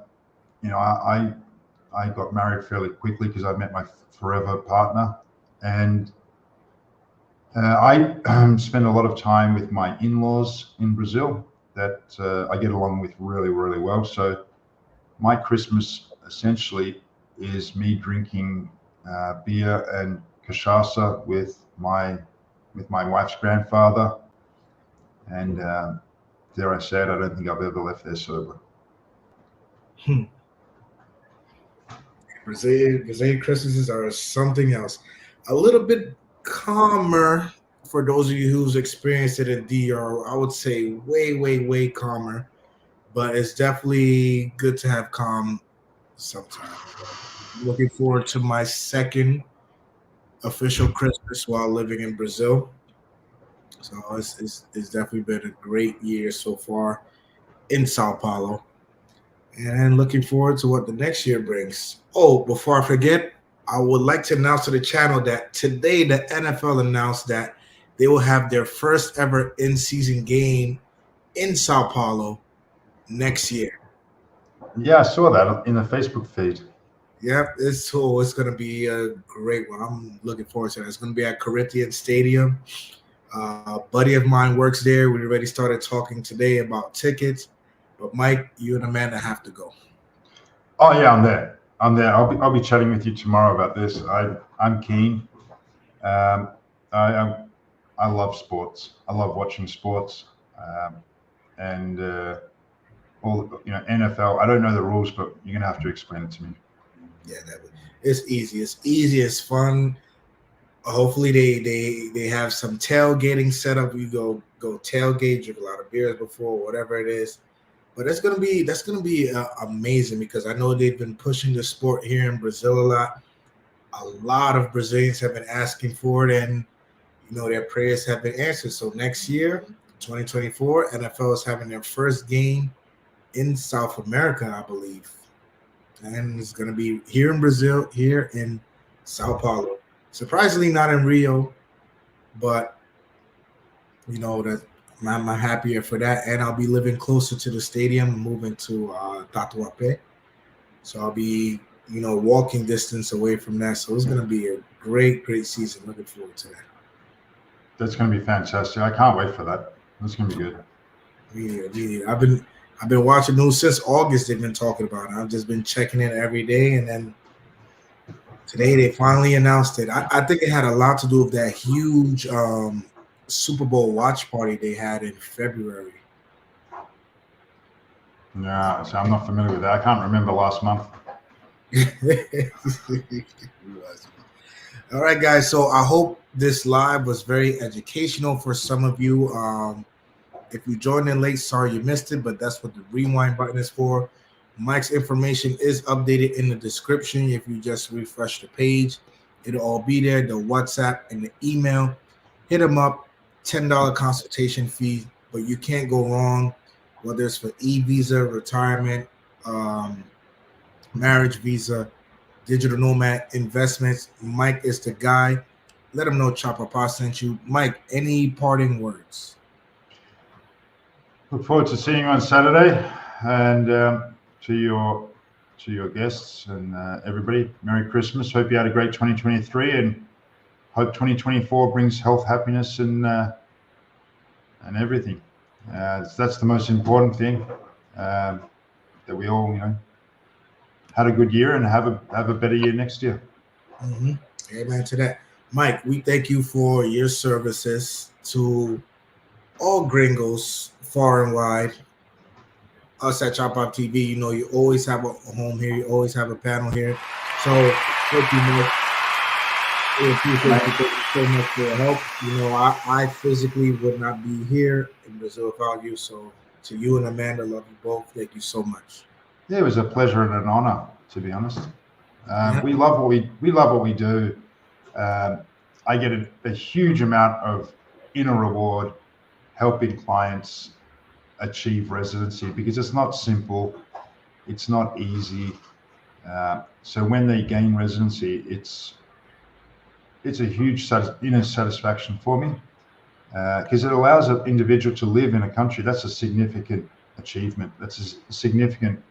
got married fairly quickly because I met my forever partner, and I spend a lot of time with my in-laws in Brazil that I get along with really, really well. So my Christmas essentially is me drinking beer and cachaça with my wife's grandfather, and dare I say it, I don't think I've ever left there sober. Brazilian Christmases are something else. A little bit calmer for those of you who's experienced it in DR. I would say way, way, way calmer, but it's definitely good to have calm sometimes. Looking forward to my second official Christmas while living in Brazil. So it's definitely been a great year so far in Sao Paulo. And looking forward to what the next year brings. Oh, before I forget, I would like to announce to the channel that today the NFL announced that they will have their first ever in-season game in Sao Paulo next year. Yeah, I saw that in the Facebook feed. Yep, it's cool. It's going to be a great one. I'm looking forward to it. It's going to be at Corinthians Stadium. A buddy of mine works there. We already started talking today about tickets. But Mike, you and Amanda have to go. Oh yeah, I'm there. I'll be chatting with you tomorrow about this. I'm keen. I love sports. I love watching sports, and all NFL. I don't know the rules, but you're gonna have to explain it to me. Yeah, it's easy. It's easy. It's fun. Hopefully they have some tailgating set up. You go tailgate, drink a lot of beers before, whatever it is. But that's gonna be amazing because I know they've been pushing the sport here in Brazil a lot. A lot of Brazilians have been asking for it, and their prayers have been answered. So next year, 2024, NFL is having their first game in South America, I believe. And it's going to be here in Brazil, here in Sao Paulo. Surprisingly, not in Rio, but that I'm happier for that. And I'll be living closer to the stadium, moving to Tatuapé. So I'll be, walking distance away from that. So it's going to be a great, great season. Looking forward to that. That's going to be fantastic. I can't wait for that. That's going to be good. Me. I've been watching news since August. They've been talking about it. I've just been checking it every day, and then today they finally announced it. I think it had a lot to do with that huge Super Bowl watch party they had in February. Yeah, so I'm not familiar with that. I can't remember last month. All right, guys. So I hope this live was very educational for some of you. If you joined in late, sorry you missed it, but that's what the rewind button is for. Mike's information is updated in the description. If you just refresh the page, it'll all be there, the WhatsApp and the email. Hit him up, $10 consultation fee, but you can't go wrong, whether it's for e-visa, retirement, marriage visa, digital nomad, investments. Mike is the guy. Let him know Chapapa sent you. Mike, any parting words? Look forward to seeing you on Saturday, and to your guests and everybody. Merry Christmas. Hope you had a great 2023, and hope 2024 brings health, happiness, and everything. That's the most important thing. That we all, had a good year and have a better year next year. Mm-hmm. Amen to that. Mike, we thank you for your services to all gringos far and wide. Us at Chapapa TV, you always have a home here. You always have a panel here. So thank you, Mike. We appreciate you so much for your help. I physically would not be here in Brazil without you. So to you and Amanda, love you both. Thank you so much. Yeah, it was a pleasure and an honor, to be honest. We love what we do. I get a huge amount of inner reward helping clients achieve residency, because it's not simple, it's not easy. So when they gain residency, it's a huge inner satisfaction for me, because it allows an individual to live in a country. That's a significant achievement. That's a significant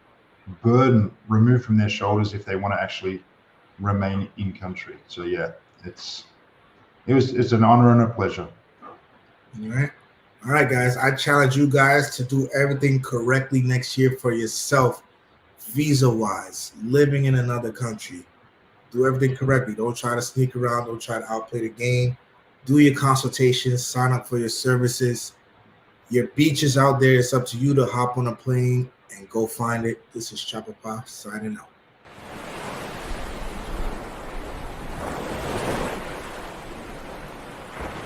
burden removed from their shoulders if they want to actually remain in country. So yeah, it's an honor and a pleasure. All right, guys. I challenge you guys to do everything correctly next year for yourself, visa-wise, living in another country. Do everything correctly. Don't try to sneak around. Don't try to outplay the game. Do your consultations. Sign up for your services. Your beach is out there. It's up to you to hop on a plane and go find it. This is Chapapa signing out.